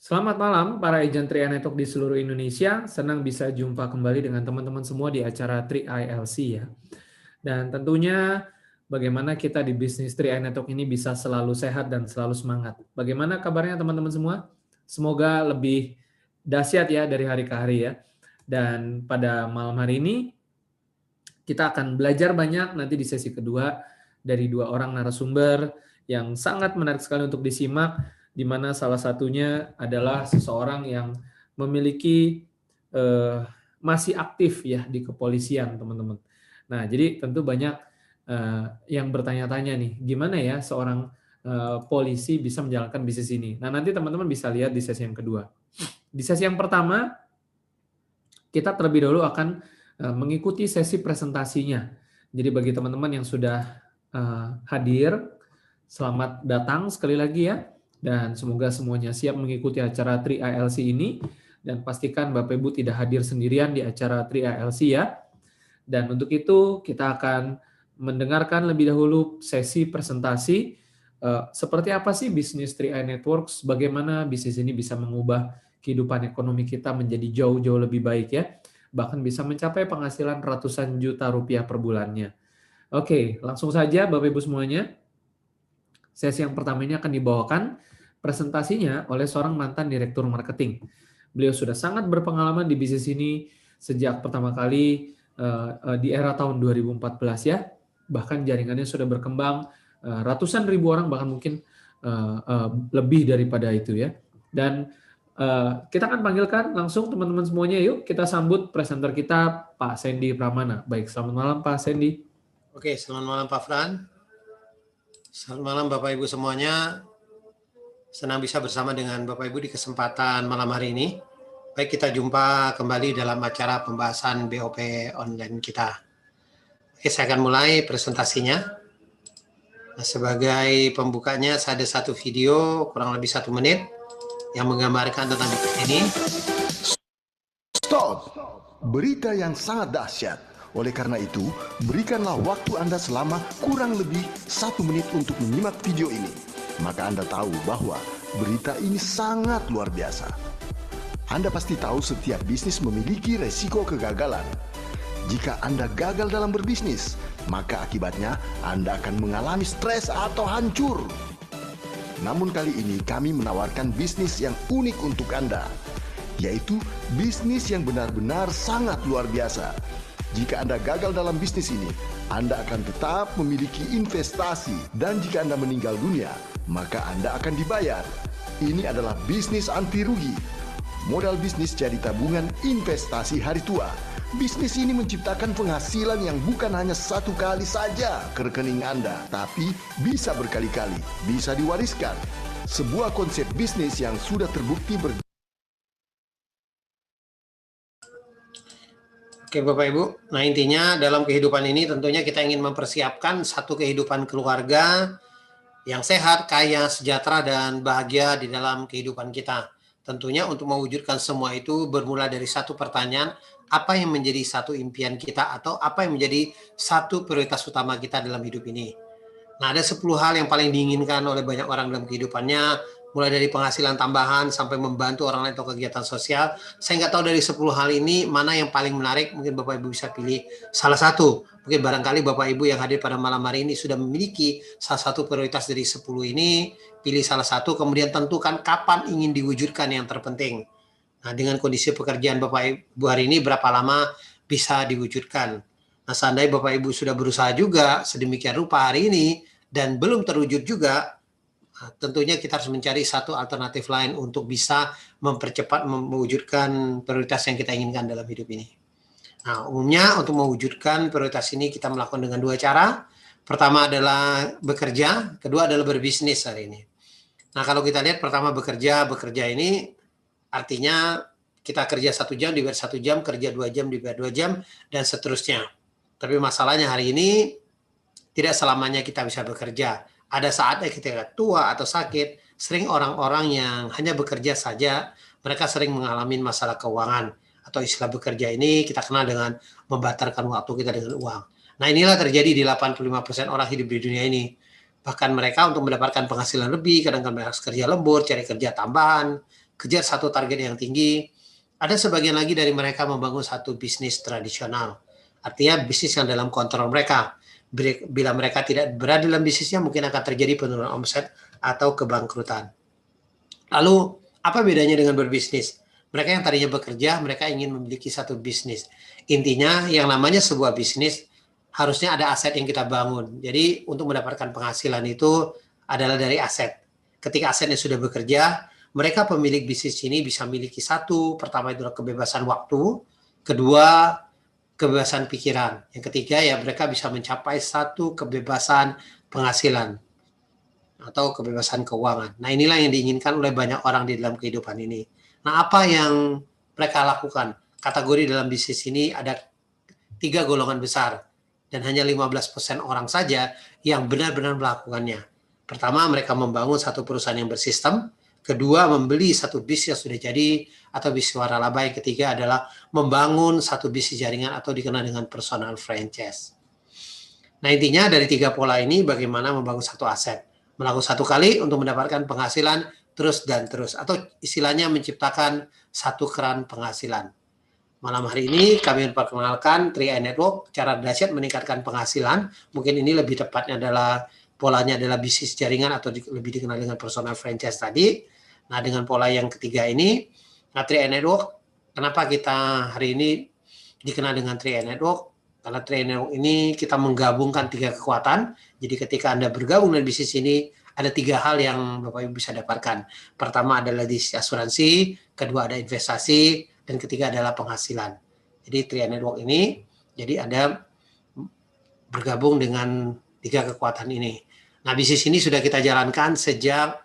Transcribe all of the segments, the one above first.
Selamat malam para agent 3i Network di seluruh Indonesia. Senang bisa jumpa kembali dengan teman-teman semua di acara 3ILC ya. Dan tentunya bagaimana kita di bisnis 3i Network ini bisa selalu sehat dan selalu semangat. Bagaimana kabarnya teman-teman semua? Semoga lebih dahsyat ya dari hari ke hari ya. Dan pada malam hari ini kita akan belajar banyak nanti di sesi kedua dari dua orang narasumber yang sangat menarik sekali untuk disimak, di mana salah satunya adalah seseorang yang memiliki masih aktif ya di kepolisian, teman-teman. Nah, jadi tentu banyak yang bertanya-tanya nih, gimana ya seorang polisi bisa menjalankan bisnis ini. Nah, nanti teman-teman bisa lihat di sesi yang kedua. Di sesi yang pertama, kita terlebih dahulu akan mengikuti sesi presentasinya. Jadi bagi teman-teman yang sudah hadir, selamat datang sekali lagi ya. Dan semoga semuanya siap mengikuti acara 3ILC ini. Dan pastikan Bapak Ibu tidak hadir sendirian di acara 3ILC ya. Dan untuk itu kita akan mendengarkan lebih dahulu sesi presentasi. Seperti apa sih bisnis 3i Networks, bagaimana bisnis ini bisa mengubah kehidupan ekonomi kita menjadi jauh-jauh lebih baik ya. Bahkan bisa mencapai penghasilan ratusan juta rupiah per bulannya. Oke, langsung saja Bapak Ibu semuanya. Sesi yang pertama ini akan dibawakan presentasinya oleh seorang mantan direktur marketing. Beliau sudah sangat berpengalaman di bisnis ini sejak pertama kali di era tahun 2014 ya. Bahkan jaringannya sudah berkembang ratusan ribu orang, bahkan mungkin lebih daripada itu ya. Dan kita akan panggilkan langsung teman-teman semuanya. Yuk kita sambut presenter kita, Pak Sandy Pramana. Baik, selamat malam Pak Sandy. Oke, selamat malam Pak Fran. Selamat malam Bapak Ibu semuanya. Senang bisa bersama dengan Bapak Ibu di kesempatan malam hari ini. Baik, kita jumpa kembali dalam acara pembahasan BOP online kita. Oke, saya akan mulai presentasinya. Nah, sebagai pembukanya, saya ada satu video kurang lebih 1 menit yang menggambarkan tentang ini. Stop! Berita yang sangat dahsyat. Oleh karena itu, berikanlah waktu Anda selama kurang lebih 1 menit untuk menyimak video ini. Maka Anda tahu bahwa berita ini sangat luar biasa. Anda pasti tahu setiap bisnis memiliki resiko kegagalan. Jika Anda gagal dalam berbisnis, maka akibatnya Anda akan mengalami stres atau hancur. Namun kali ini kami menawarkan bisnis yang unik untuk Anda, yaitu bisnis yang benar-benar sangat luar biasa. Jika Anda gagal dalam bisnis ini, Anda akan tetap memiliki investasi, dan jika Anda meninggal dunia, maka Anda akan dibayar. Ini adalah bisnis anti rugi. Modal bisnis jadi tabungan investasi hari tua. Bisnis ini menciptakan penghasilan yang bukan hanya 1 kali saja ke rekening Anda, tapi bisa berkali-kali, bisa diwariskan. Sebuah konsep bisnis yang sudah terbukti Oke Bapak Ibu, nah intinya dalam kehidupan ini tentunya kita ingin mempersiapkan satu kehidupan keluarga yang sehat, kaya, sejahtera, dan bahagia di dalam kehidupan kita. Tentunya untuk mewujudkan semua itu bermula dari satu pertanyaan, apa yang menjadi satu impian kita atau apa yang menjadi satu prioritas utama kita dalam hidup ini. Nah, ada 10 hal yang paling diinginkan oleh banyak orang dalam kehidupannya, mulai dari penghasilan tambahan sampai membantu orang lain atau kegiatan sosial. Saya nggak tahu dari 10 hal ini mana yang paling menarik, mungkin Bapak Ibu bisa pilih salah satu. Mungkin barangkali Bapak Ibu yang hadir pada malam hari ini sudah memiliki salah satu prioritas dari 10 ini, pilih salah satu, kemudian tentukan kapan ingin diwujudkan yang terpenting. Nah, dengan kondisi pekerjaan Bapak Ibu hari ini, berapa lama bisa diwujudkan. Nah, seandainya Bapak Ibu sudah berusaha juga sedemikian rupa hari ini dan belum terwujud juga, tentunya kita harus mencari satu alternatif lain untuk bisa mempercepat mewujudkan prioritas yang kita inginkan dalam hidup ini. Nah, umumnya untuk mewujudkan prioritas ini kita melakukan dengan 2 cara. Pertama adalah bekerja, kedua adalah berbisnis hari ini. Nah, kalau kita lihat pertama bekerja ini artinya kita kerja 1 jam dibayar 1 jam, kerja 2 jam dibayar 2 jam, dan seterusnya. Tapi masalahnya hari ini tidak selamanya kita bisa bekerja. Ada saatnya ketika tua atau sakit, sering orang-orang yang hanya bekerja saja, mereka sering mengalami masalah keuangan. Atau istilah bekerja ini kita kenal dengan membatalkan waktu kita dengan uang. Nah, inilah terjadi di 85% orang hidup di dunia ini. Bahkan mereka untuk mendapatkan penghasilan lebih, kadang-kadang mereka harus kerja lembur, cari kerja tambahan, kejar satu target yang tinggi. Ada sebagian lagi dari mereka membangun satu bisnis tradisional. Artinya bisnis yang dalam kontrol mereka. Bila mereka tidak berada dalam bisnisnya, mungkin akan terjadi penurunan omset atau kebangkrutan. Lalu, apa bedanya dengan berbisnis? Mereka yang tadinya bekerja, mereka ingin memiliki satu bisnis. Intinya, yang namanya sebuah bisnis, harusnya ada aset yang kita bangun. Jadi, untuk mendapatkan penghasilan itu adalah dari aset. Ketika asetnya sudah bekerja, mereka pemilik bisnis ini bisa memiliki satu, pertama itu adalah kebebasan waktu, kedua, kebebasan pikiran. Yang ketiga, ya mereka bisa mencapai satu kebebasan penghasilan atau kebebasan keuangan. Nah, inilah yang diinginkan oleh banyak orang di dalam kehidupan ini. Nah, apa yang mereka lakukan? Kategori dalam bisnis ini ada 3 golongan besar dan hanya 15% orang saja yang benar-benar melakukannya. Pertama, mereka membangun satu perusahaan yang bersistem. Kedua, membeli satu bisnis yang sudah jadi atau bisnis waralaba. Yang ketiga adalah membangun satu bisnis jaringan atau dikenal dengan personal franchise. Nah, intinya dari 3 pola ini bagaimana membangun satu aset. Melakukan satu kali untuk mendapatkan penghasilan terus dan terus, atau istilahnya menciptakan satu keran penghasilan. Malam hari ini kami memperkenalkan 3i Network, cara dahsyat meningkatkan penghasilan. Mungkin ini lebih tepatnya adalah polanya adalah bisnis jaringan atau lebih dikenal dengan personal franchise tadi. Nah, dengan pola yang ketiga ini, nah 3i Network, kenapa kita hari ini dikenal dengan 3i Network? Karena 3i Network ini kita menggabungkan 3 kekuatan. Jadi ketika Anda bergabung dengan bisnis ini, ada 3 hal yang Bapak Ibu bisa dapatkan. Pertama adalah di asuransi, kedua ada investasi, dan ketiga adalah penghasilan. Jadi 3i Network ini, jadi Anda bergabung dengan 3 kekuatan ini. Nah, bisnis ini sudah kita jalankan sejak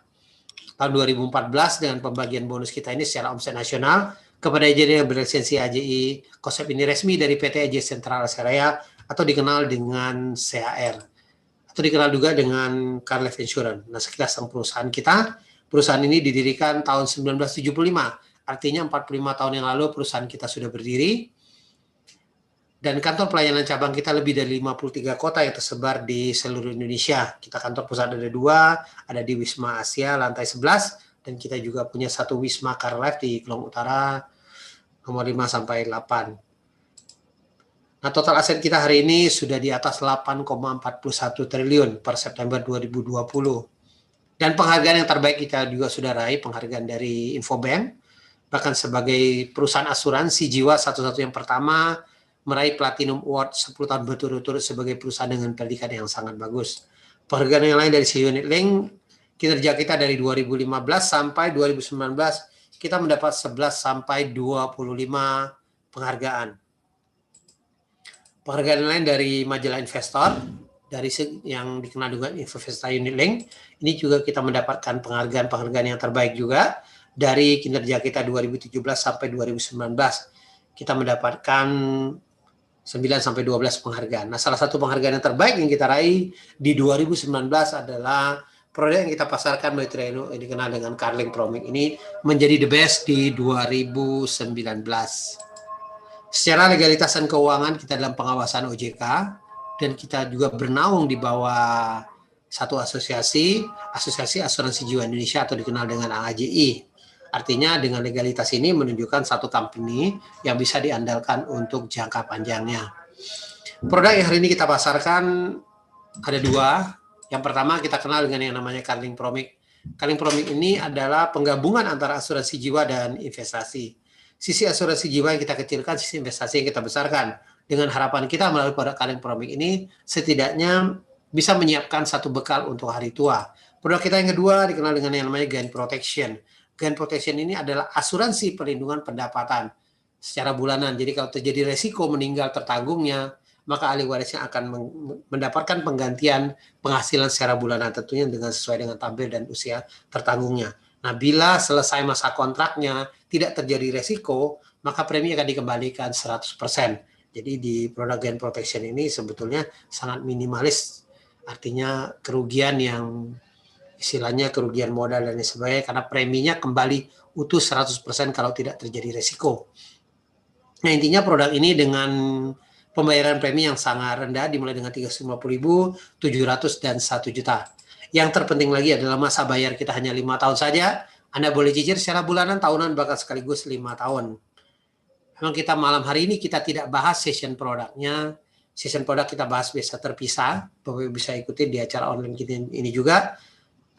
tahun 2014 dengan pembagian bonus kita ini secara omset nasional kepada agen yang berlisensi AJI. Konsep ini resmi dari PT AJI Sentral Syariah atau dikenal dengan CHR. Atau dikenal juga dengan Car Life Insurance. Nah, sekilas tentang perusahaan kita. Perusahaan ini didirikan tahun 1975. Artinya 45 tahun yang lalu perusahaan kita sudah berdiri. Dan kantor pelayanan cabang kita lebih dari 53 kota yang tersebar di seluruh Indonesia. Kita kantor pusat ada 2, ada di Wisma Asia lantai 11, dan kita juga punya satu Wisma Car Life di Kelong Utara nomor 5 sampai 8. Nah, total aset kita hari ini sudah di atas 8,41 triliun per September 2020. Dan penghargaan yang terbaik kita juga sudah raih, penghargaan dari Infobank, bahkan sebagai perusahaan asuransi jiwa satu-satu yang pertama meraih Platinum Award 10 tahun berturut-turut sebagai perusahaan dengan predikat yang sangat bagus. Penghargaan yang lain dari Unit Link, kinerja kita dari 2015 sampai 2019, kita mendapat 11 sampai 25 penghargaan. Penghargaan yang lain dari majalah investor, dari yang dikenal dengan Investa Unit Link, ini juga kita mendapatkan penghargaan yang terbaik juga. Dari kinerja kita 2017 sampai 2019, kita mendapatkan 9 sampai 12 penghargaan. Nah, salah satu penghargaan yang terbaik yang kita raih di 2019 adalah produk yang kita pasarkan melalui 3i Network yang dikenal dengan Carling Promic ini menjadi the best di 2019. Secara legalitas dan keuangan kita dalam pengawasan OJK dan kita juga bernaung di bawah satu asosiasi asuransi jiwa Indonesia atau dikenal dengan AJI. Artinya dengan legalitas ini menunjukkan satu company yang bisa diandalkan untuk jangka panjangnya. Produk yang hari ini kita pasarkan ada 2. Yang pertama kita kenal dengan yang namanya Carling Promic. Carling Promic ini adalah penggabungan antara asuransi jiwa dan investasi. Sisi asuransi jiwa yang kita kecilkan, sisi investasi yang kita besarkan. Dengan harapan kita melalui produk Carling Promic ini setidaknya bisa menyiapkan satu bekal untuk hari tua. Produk kita yang kedua dikenal dengan yang namanya Gain Protection. Gain Protection ini adalah asuransi perlindungan pendapatan secara bulanan. Jadi kalau terjadi resiko meninggal tertanggungnya, maka ahli warisnya akan mendapatkan penggantian penghasilan secara bulanan tentunya dengan sesuai dengan tampil dan usia tertanggungnya. Nah, bila selesai masa kontraknya tidak terjadi resiko, maka premi akan dikembalikan 100%. Jadi di produk Gain Protection ini sebetulnya sangat minimalis, artinya kerugian yang istilahnya kerugian modal dan sebagainya karena preminya kembali utuh 100% kalau tidak terjadi resiko. Nah, intinya produk ini dengan pembayaran premi yang sangat rendah dimulai dengan 350.000, 700 dan 1 juta. Yang terpenting lagi adalah masa bayar kita hanya 5 tahun saja Anda boleh cicil secara bulanan, tahunan, bahkan sekaligus 5 tahun. Memang kita malam hari ini kita tidak bahas session produknya. Session produk kita bahas bisa terpisah. Bapak bisa ikuti di acara online kita ini juga.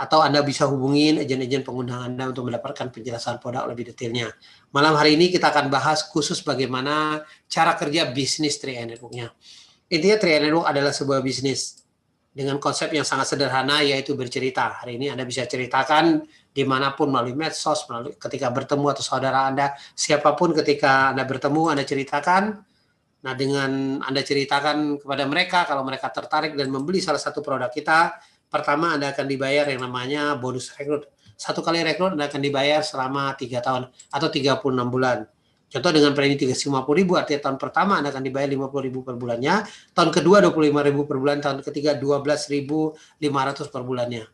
Atau Anda bisa hubungin agen-agen pengundang Anda untuk mendapatkan penjelasan produk lebih detailnya. Malam hari ini kita akan bahas khusus bagaimana cara kerja bisnis 3i Network-nya. Intinya 3i Network adalah sebuah bisnis dengan konsep yang sangat sederhana, yaitu bercerita. Hari ini Anda bisa ceritakan dimanapun, melalui medsos, melalui ketika bertemu atau saudara Anda, siapapun ketika Anda bertemu, Anda ceritakan. Nah, dengan Anda ceritakan kepada mereka, kalau mereka tertarik dan membeli salah satu produk kita, pertama Anda akan dibayar yang namanya bonus rekrut. Satu kali rekrut Anda akan dibayar selama 3 tahun atau 36 bulan. Contoh dengan premi 350.000, artinya tahun pertama Anda akan dibayar 50.000 per bulannya, tahun kedua 25.000 per bulan, tahun ketiga 12.500 per bulannya.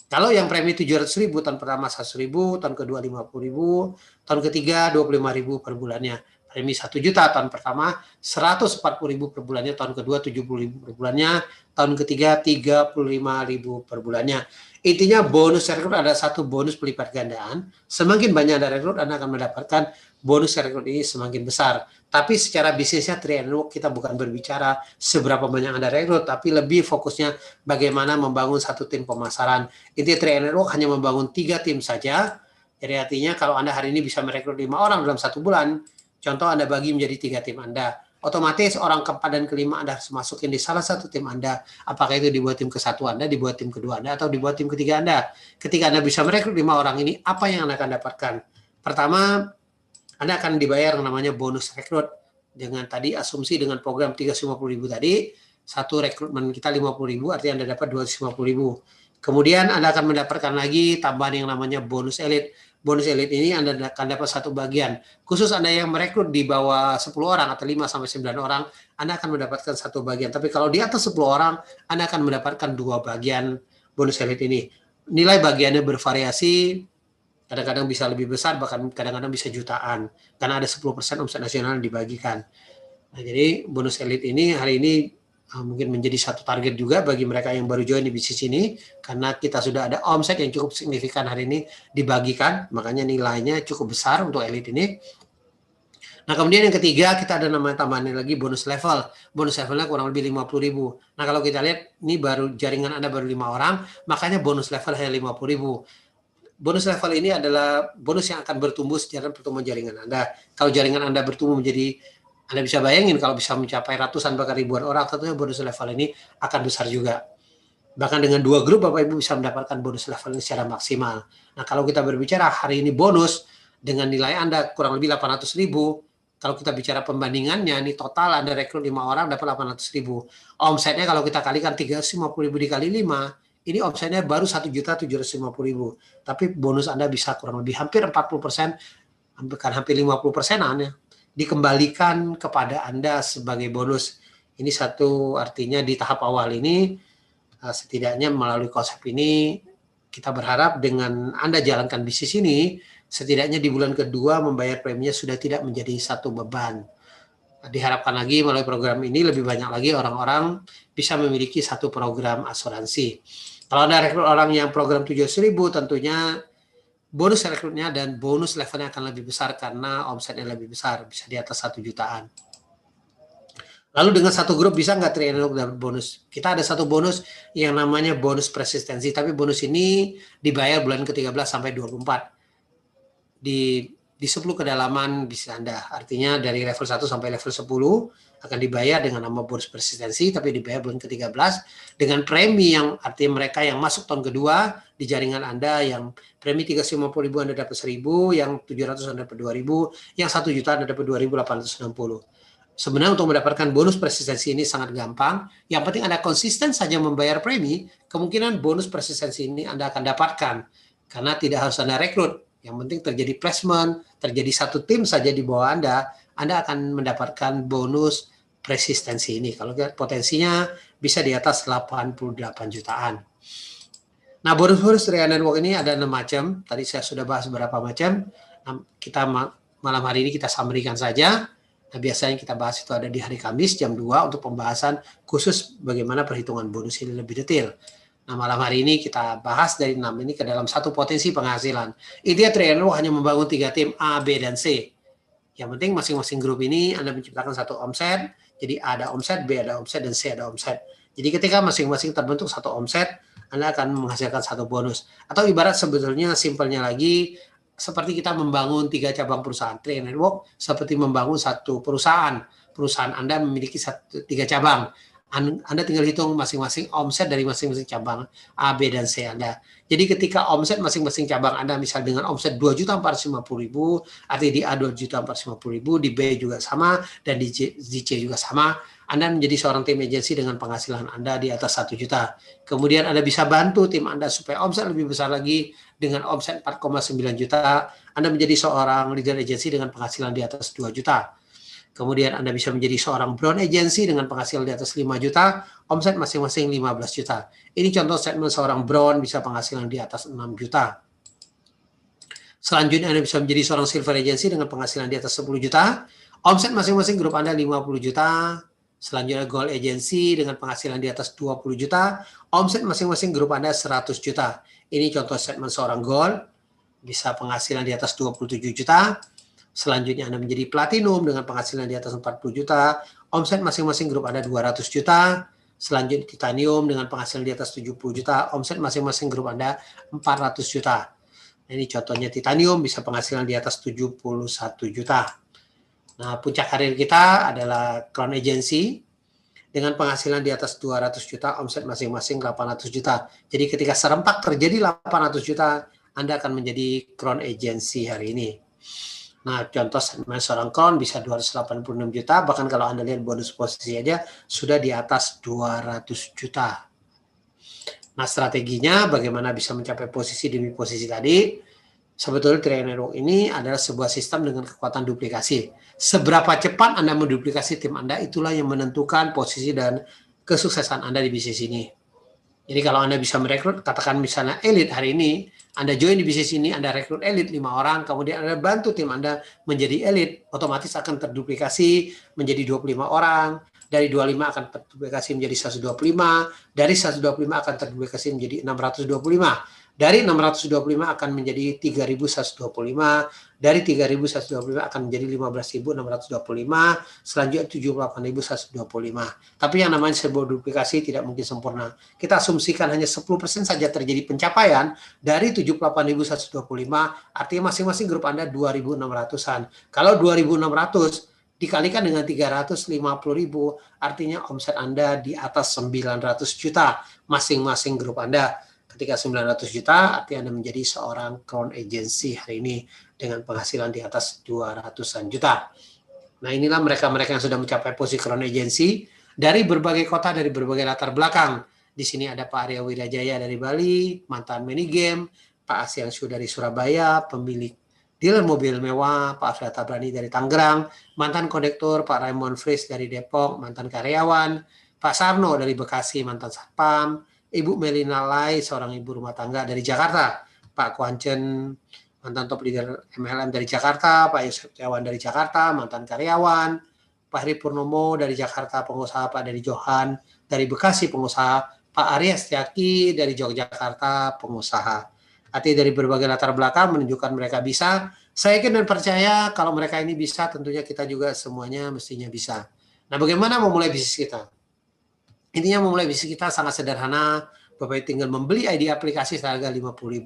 Kalau yang premi 700.000, tahun pertama 100.000, tahun kedua 50.000, tahun ketiga 25.000 per bulannya. Premi 1 juta tahun pertama, 140.000 per bulannya, tahun kedua 70.000 per bulannya, tahun ketiga 35.000 per bulannya. Intinya bonus rekrut ada satu bonus pelipat gandaan. Semakin banyak Anda rekrut, Anda akan mendapatkan bonus rekrut ini semakin besar. Tapi secara bisnisnya 3i Network kita bukan berbicara seberapa banyak Anda rekrut, tapi lebih fokusnya bagaimana membangun satu tim pemasaran. Intinya 3i Network hanya membangun 3 tim saja. Jadi artinya kalau Anda hari ini bisa merekrut 5 orang dalam 1 bulan, contoh Anda bagi menjadi 3 tim Anda. Otomatis orang keempat dan kelima Anda harus masukin di salah satu tim Anda. Apakah itu dibuat tim ke-1 Anda, dibuat tim kedua Anda, atau dibuat tim ketiga Anda. Ketika Anda bisa merekrut 5 orang ini, apa yang Anda akan dapatkan? Pertama, Anda akan dibayar yang namanya bonus rekrut. Dengan tadi asumsi dengan program 350.000 tadi, satu rekrutmen kita 50.000, artinya Anda dapat 250.000. Kemudian Anda akan mendapatkan lagi tambahan yang namanya bonus elit. Bonus elit ini Anda akan dapat satu bagian. Khusus Anda yang merekrut di bawah 10 orang atau 5-9 orang, Anda akan mendapatkan satu bagian. Tapi kalau di atas 10 orang, Anda akan mendapatkan 2 bagian bonus elit ini. Nilai bagiannya bervariasi, kadang-kadang bisa lebih besar, bahkan kadang-kadang bisa jutaan. Karena ada 10% omset nasional yang dibagikan. Nah, jadi bonus elit ini hari ini mungkin menjadi satu target juga bagi mereka yang baru join di bisnis ini, karena kita sudah ada omset yang cukup signifikan hari ini dibagikan, makanya nilainya cukup besar untuk elit ini. Nah, kemudian yang ketiga kita ada namanya tambahan lagi bonus level. Bonus levelnya kurang lebih 50.000. Nah, kalau kita lihat ini baru jaringan Anda baru 5 orang, makanya bonus level hanya 50.000. Bonus level ini adalah bonus yang akan bertumbuh sejalan pertumbuhan jaringan Anda. Kalau jaringan Anda bertumbuh menjadi, Anda bisa bayangin kalau bisa mencapai ratusan bahkan ribuan orang, tentunya bonus level ini akan besar juga. Bahkan dengan 2 grup Bapak Ibu bisa mendapatkan bonus level ini secara maksimal. Nah, kalau kita berbicara hari ini bonus dengan nilai Anda kurang lebih 800.000, kalau kita bicara pembandingannya, ini total Anda rekrut 5 orang dapat 800.000. Omsetnya kalau kita kalikan 350.000 dikali 5, ini omsetnya baru 1.750.000. Tapi bonus Anda bisa kurang lebih hampir 40%, bukan hampir 50%-an ya, dikembalikan kepada Anda sebagai bonus. Ini satu artinya di tahap awal ini, setidaknya melalui konsep ini, kita berharap dengan Anda jalankan bisnis ini, setidaknya di bulan kedua membayar preminya sudah tidak menjadi satu beban. Diharapkan lagi melalui program ini lebih banyak lagi orang-orang bisa memiliki satu program asuransi. Kalau Anda rekrut orang yang program 700.000, tentunya bonus rekrutnya dan bonus levelnya akan lebih besar karena omsetnya lebih besar, bisa di atas 1 jutaan. Lalu dengan satu grup bisa nggak 3i Network dapat bonus? Kita ada satu bonus yang namanya bonus persistensi, tapi bonus ini dibayar bulan ke-13 sampai 24. Di 10 kedalaman bisa Anda, artinya dari level 1 sampai level 10 akan dibayar dengan nama bonus persistensi, tapi dibayar bulan ke-13 dengan premi yang artinya mereka yang masuk tahun kedua di jaringan Anda, yang premi 350.000 Anda dapat 1.000, yang 700 Anda dapat 2.000, yang 1 juta Anda dapat 2.860. Sebenarnya untuk mendapatkan bonus persistensi ini sangat gampang. Yang penting Anda konsisten saja membayar premi, kemungkinan bonus persistensi ini Anda akan dapatkan. Karena tidak harus Anda rekrut. Yang penting terjadi placement, terjadi satu tim saja di bawah Anda akan mendapatkan bonus persistensi ini. Kalau potensinya bisa di atas 88 jutaan. Nah, bonus-bonus 3i Network ini ada 6 macam. Tadi saya sudah bahas beberapa macam. Kita malam hari ini kita summary-kan saja. Nah, biasanya kita bahas itu ada di hari Kamis jam 2 untuk pembahasan khusus bagaimana perhitungan bonus ini lebih detail. Nah, malam hari ini kita bahas dari 6 ini ke dalam satu potensi penghasilan. Intinya Triangle hanya membangun 3 tim A, B, dan C. Yang penting masing-masing grup ini Anda menciptakan satu omset. Jadi A ada omset, B ada omset, dan C ada omset. Jadi ketika masing-masing terbentuk satu omset, Anda akan menghasilkan satu bonus. Atau ibarat sebetulnya simpelnya lagi, seperti kita membangun 3 cabang perusahaan. Triangle Network seperti membangun satu perusahaan. Perusahaan Anda memiliki 3 cabang. Anda tinggal hitung masing-masing omset dari masing-masing cabang A, B, dan C Anda. Jadi ketika omset masing-masing cabang Anda misal dengan omset 2.450.000, artinya di A 2.450.000, di B juga sama, dan di C juga sama, Anda menjadi seorang tim agensi dengan penghasilan Anda di atas 1 juta. Kemudian Anda bisa bantu tim Anda supaya omset lebih besar lagi dengan omset 4,9 juta. Anda menjadi seorang leader agensi dengan penghasilan di atas 2 juta. Kemudian Anda bisa menjadi seorang brown agency dengan penghasilan di atas 5 juta, omset masing-masing 15 juta. Ini contoh statement seorang brown bisa penghasilan di atas 6 juta. Selanjutnya Anda bisa menjadi seorang silver agency dengan penghasilan di atas 10 juta, omset masing-masing grup Anda 50 juta. Selanjutnya gold agency dengan penghasilan di atas 20 juta, omset masing-masing grup Anda 100 juta. Ini contoh statement seorang gold, bisa penghasilan di atas 27 juta. Selanjutnya Anda menjadi platinum dengan penghasilan di atas 40 juta, omset masing-masing grup Anda 200 juta. Selanjutnya titanium dengan penghasilan di atas 70 juta, omset masing-masing grup Anda 400 juta. Nah, ini contohnya titanium bisa penghasilan di atas 71 juta. Nah, puncak karir kita adalah Crown Agency dengan penghasilan di atas 200 juta, omset masing-masing 800 juta. Jadi ketika serempak terjadi 800 juta, Anda akan menjadi Crown Agency hari ini. Nah, contoh seorang Crown bisa 286 juta, bahkan kalau Anda lihat bonus posisi aja sudah di atas 200 juta. Nah, strateginya bagaimana bisa mencapai posisi demi posisi tadi? Sebetulnya Triangle Network ini adalah sebuah sistem dengan kekuatan duplikasi. Seberapa cepat Anda menduplikasi tim Anda, itulah yang menentukan posisi dan kesuksesan Anda di bisnis ini. Jadi kalau Anda bisa merekrut, katakan misalnya elit hari ini, Anda join di bisnis ini, Anda rekrut elit 5 orang, kemudian Anda bantu tim Anda menjadi elit, otomatis akan terduplikasi menjadi 25 orang, dari 25 akan terduplikasi menjadi 125, dari 125 akan terduplikasi menjadi 625. Dari 625 akan menjadi 3.125, dari 3.125 akan menjadi 15.625, selanjutnya 78.125. Tapi yang namanya sebuah duplikasi tidak mungkin sempurna. Kita asumsikan hanya 10% saja terjadi pencapaian dari 78.125, artinya masing-masing grup Anda 2.600-an. Kalau 2.600 dikalikan dengan 350.000, artinya omset Anda di atas 900 juta masing-masing grup Anda. Ketika 900 juta, artinya Anda menjadi seorang Crown Agency hari ini dengan penghasilan di atas 200-an juta. Nah, inilah mereka-mereka yang sudah mencapai posisi Crown Agency dari berbagai kota, dari berbagai latar belakang. Di sini ada Pak Arya Wirajaya dari Bali, mantan Manigame, Pak Asyang Syu dari Surabaya, pemilik dealer mobil mewah, Pak Afra Tabrani dari Tangerang, mantan kondektur, Pak Raymond Fris dari Depok, mantan karyawan, Pak Sarno dari Bekasi, mantan satpam, Ibu Melina Lai, seorang ibu rumah tangga dari Jakarta, Pak Kwancen, mantan top leader MLM dari Jakarta, Pak Yusuf Setiawan dari Jakarta, mantan karyawan, Pak Heri Purnomo dari Jakarta, pengusaha, Pak dari Johan dari Bekasi, pengusaha, Pak Arya Setiaki dari Yogyakarta, pengusaha. Artinya dari berbagai latar belakang menunjukkan mereka bisa. Saya yakin dan percaya kalau mereka ini bisa, tentunya kita juga semuanya mestinya bisa. Nah, bagaimana memulai bisnis kita? Intinya memulai bisnis kita sangat sederhana. Bapak tinggal membeli ID aplikasi seharga 50.000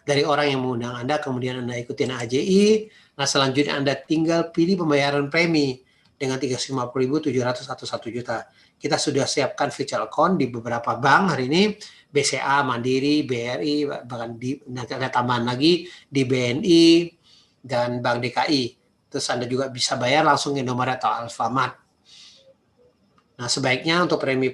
dari orang yang mengundang Anda, kemudian Anda ikutin AJI. Nah, selanjutnya Anda tinggal pilih pembayaran premi dengan 350.700 atau 1 juta. Kita sudah siapkan virtual account di beberapa bank hari ini, BCA, Mandiri, BRI, bahkan ada tambahan lagi di BNI dan Bank DKI. Terus Anda juga bisa bayar langsung Indomaret atau Alfamart. Nah, sebaiknya untuk premi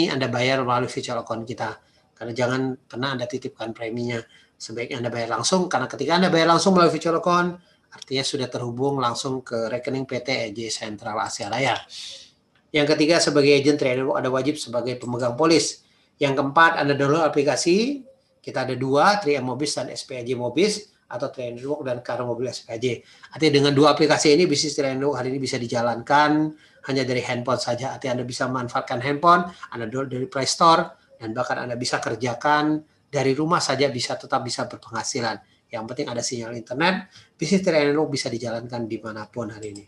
Anda bayar melalui virtual account kita. Karena jangan pernah Anda titipkan preminya. Sebaiknya Anda bayar langsung, karena ketika Anda bayar langsung melalui virtual account, artinya sudah terhubung langsung ke rekening PT EJ Sentral Asia Raya. Yang ketiga, sebagai agent Triangle Network Anda wajib sebagai pemegang polis. Yang keempat, Anda download aplikasi. Kita ada 2, Triangle Mobis dan SPAJ Mobis, atau Triangle Network dan Karo Mobil SPAJ. Artinya dengan 2 aplikasi ini, bisnis Triangle Network hari ini bisa dijalankan hanya dari handphone saja. Artinya Anda bisa memanfaatkan handphone, Anda download dari Play Store, dan bahkan Anda bisa kerjakan dari rumah saja, tetap bisa berpenghasilan. Yang penting ada sinyal internet, bisnis Tri Network bisa dijalankan dimanapun hari ini.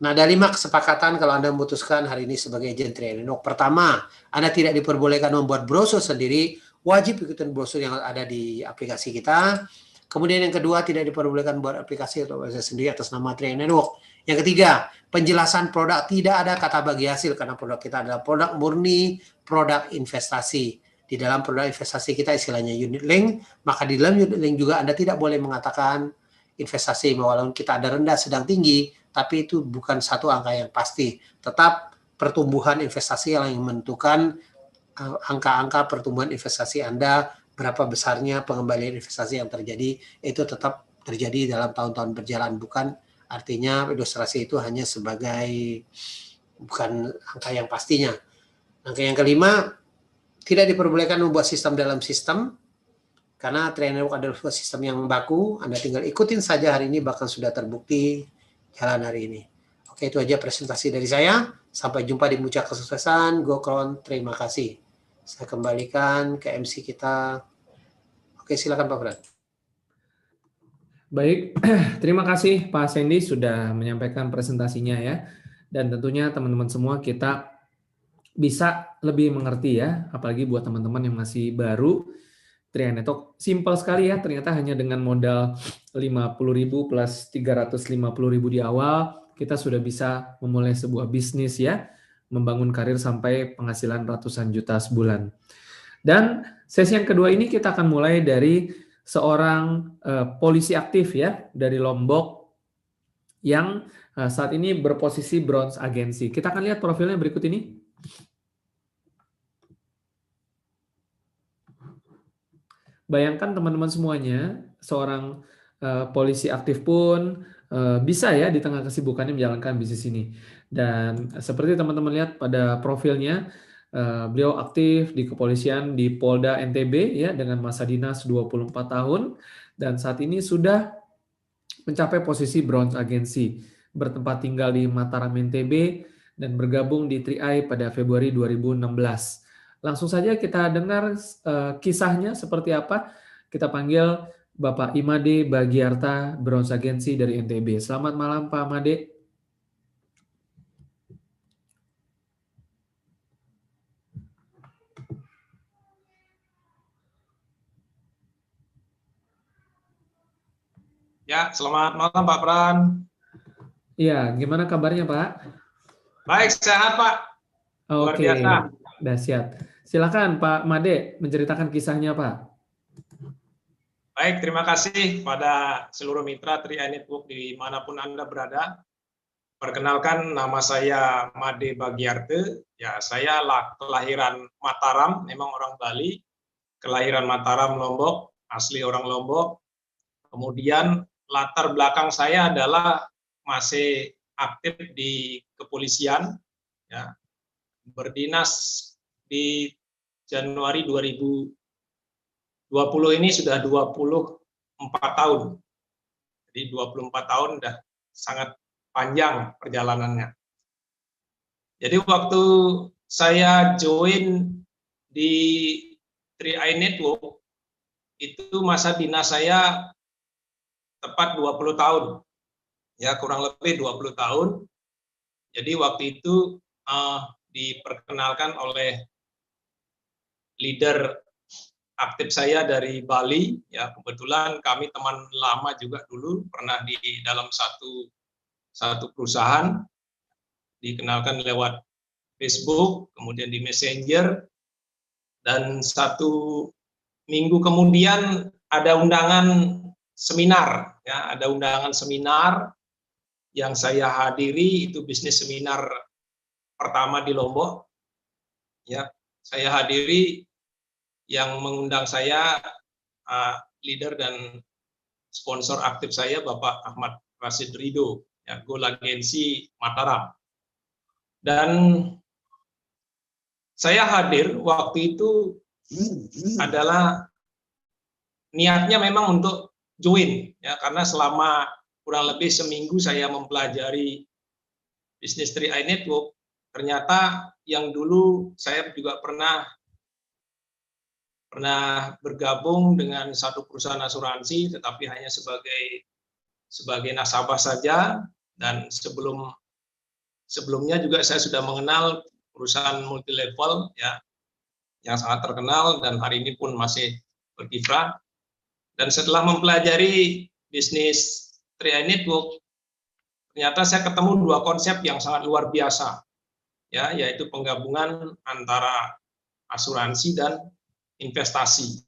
Nah, ada 5 kesepakatan kalau Anda memutuskan hari ini sebagai agen Tri Network. Pertama, Anda tidak diperbolehkan membuat brosur sendiri, wajib ikutin brosur yang ada di aplikasi kita. Kemudian yang kedua, tidak diperbolehkan buat aplikasi atau website sendiri atas nama Tri Network. Yang ketiga, penjelasan produk tidak ada kata bagi hasil karena produk kita adalah produk murni, produk investasi. Di dalam produk investasi kita istilahnya unit link, maka di dalam unit link juga Anda tidak boleh mengatakan investasi walaupun kita ada rendah, sedang, tinggi, tapi itu bukan satu angka yang pasti. Tetap pertumbuhan investasi yang menentukan angka-angka pertumbuhan investasi Anda, berapa besarnya pengembalian investasi yang terjadi, itu tetap terjadi dalam tahun-tahun berjalan, bukan artinya ilustrasi itu hanya sebagai bukan angka yang pastinya. Angka yang kelima, tidak diperbolehkan membuat sistem dalam sistem, karena Tri Network adalah sistem yang baku, Anda tinggal ikutin saja hari ini, bahkan sudah terbukti jalan hari ini. Oke, itu aja presentasi dari saya. Sampai jumpa di Muncak Kesuksesan. Go Crown, terima kasih. Saya kembalikan ke MC kita. Oke, silakan Pak Fred. Baik, terima kasih Pak Sandy sudah menyampaikan presentasinya ya. Dan tentunya teman-teman semua kita bisa lebih mengerti ya, apalagi buat teman-teman yang masih baru. Tri Network simple sekali ya, ternyata hanya dengan modal 50.000 plus 350.000 di awal, kita sudah bisa memulai sebuah bisnis ya, membangun karir sampai penghasilan ratusan juta sebulan. Dan sesi yang kedua ini kita akan mulai dari seorang polisi aktif ya, dari Lombok, yang saat ini berposisi bronze agency. Kita akan lihat profilnya berikut ini. Bayangkan teman-teman semuanya, seorang polisi aktif pun bisa ya di tengah kesibukannya menjalankan bisnis ini. Dan seperti teman-teman lihat pada profilnya, beliau aktif di kepolisian di Polda NTB ya dengan masa dinas 24 tahun dan saat ini sudah mencapai posisi bronze agency, bertempat tinggal di Mataram NTB dan bergabung di Tri pada Februari 2016. Langsung saja kita dengar kisahnya seperti apa. Kita panggil Bapak Imade Bagiarta, Bronze Agency dari NTB. Selamat malam Pak Imade. Ya, selamat malam Pak Pran. Iya, gimana kabarnya Pak? Baik, sehat Pak. Luar Oke, biasa. dahsyat. Silakan Pak Made menceritakan kisahnya Pak. Baik, terima kasih pada seluruh mitra Tri Network dimanapun Anda berada. Perkenalkan, nama saya Made Bagiarte. Ya, saya kelahiran Mataram, memang orang Bali. Kelahiran Mataram, Lombok, asli orang Lombok. Kemudian latar belakang saya adalah masih aktif di kepolisian, ya, berdinas di Januari 2020 ini sudah 24 tahun. Jadi 24 tahun sudah sangat panjang perjalanannya. Jadi waktu saya join di Tri Network, itu masa dinas saya tepat 20 tahun. Ya, kurang lebih 20 tahun. Jadi waktu itu diperkenalkan oleh leader aktif saya dari Bali, ya kebetulan kami teman lama juga dulu pernah di dalam satu perusahaan, dikenalkan lewat Facebook, kemudian di Messenger, dan 1 minggu kemudian ada undangan seminar, ya ada undangan seminar yang saya hadiri, itu bisnis seminar pertama di Lombok, ya saya hadiri. Yang mengundang saya leader dan sponsor aktif saya Bapak Ahmad Rashid Ridho, ya, Goal Agency Mataram. Dan saya hadir waktu itu adalah niatnya memang untuk join, ya karena selama kurang lebih seminggu saya mempelajari bisnis Tri Network. Ternyata yang dulu saya juga pernah pernah bergabung dengan satu perusahaan asuransi, tetapi hanya sebagai nasabah saja. Dan sebelumnya juga saya sudah mengenal perusahaan multi level ya, yang sangat terkenal dan hari ini pun masih berkiprah. Dan setelah mempelajari bisnis 3i Network, ternyata saya ketemu dua konsep yang sangat luar biasa, ya, yaitu penggabungan antara asuransi dan investasi.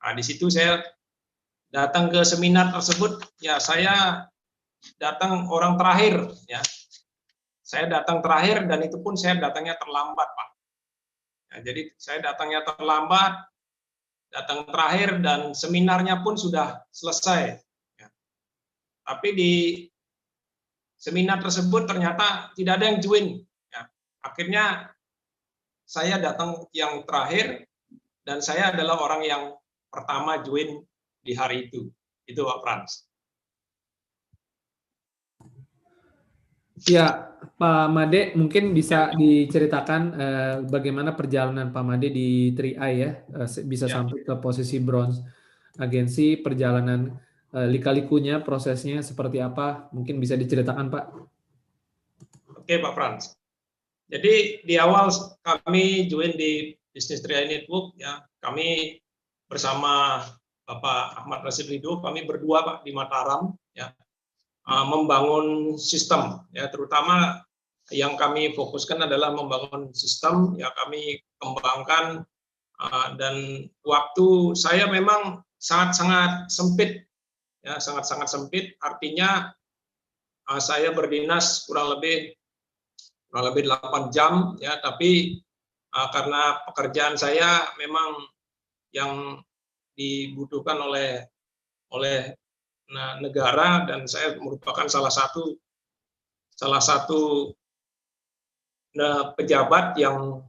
Nah, di situ saya datang ke seminar tersebut, ya saya datang orang terakhir, ya. Saya datang terakhir dan itu pun saya datangnya terlambat, Pak. Ya, jadi saya datangnya terlambat, datang terakhir dan seminarnya pun sudah selesai. Ya. Tapi di seminar tersebut ternyata tidak ada yang join. Ya. Akhirnya saya datang yang terakhir dan saya adalah orang yang pertama join di hari itu. Itu Pak Frans. Ya, Pak Made, mungkin bisa diceritakan bagaimana perjalanan Pak Made di 3i ya, bisa sampai ke posisi bronze agensi, perjalanan lika-likunya, prosesnya seperti apa, mungkin bisa diceritakan Pak. Oke Pak Frans. Jadi di awal kami join di bisnis 3i Network, ya, kami bersama Bapak Ahmad Rashid Ridho, kami berdua Pak di Mataram, ya, membangun sistem, ya, terutama yang kami fokuskan adalah membangun sistem, ya, kami kembangkan, dan waktu saya memang sangat-sangat sempit, ya, sangat-sangat sempit, artinya saya berdinas kurang lebih 8 jam, ya, tapi karena pekerjaan saya memang yang dibutuhkan oleh negara dan saya merupakan salah satu pejabat yang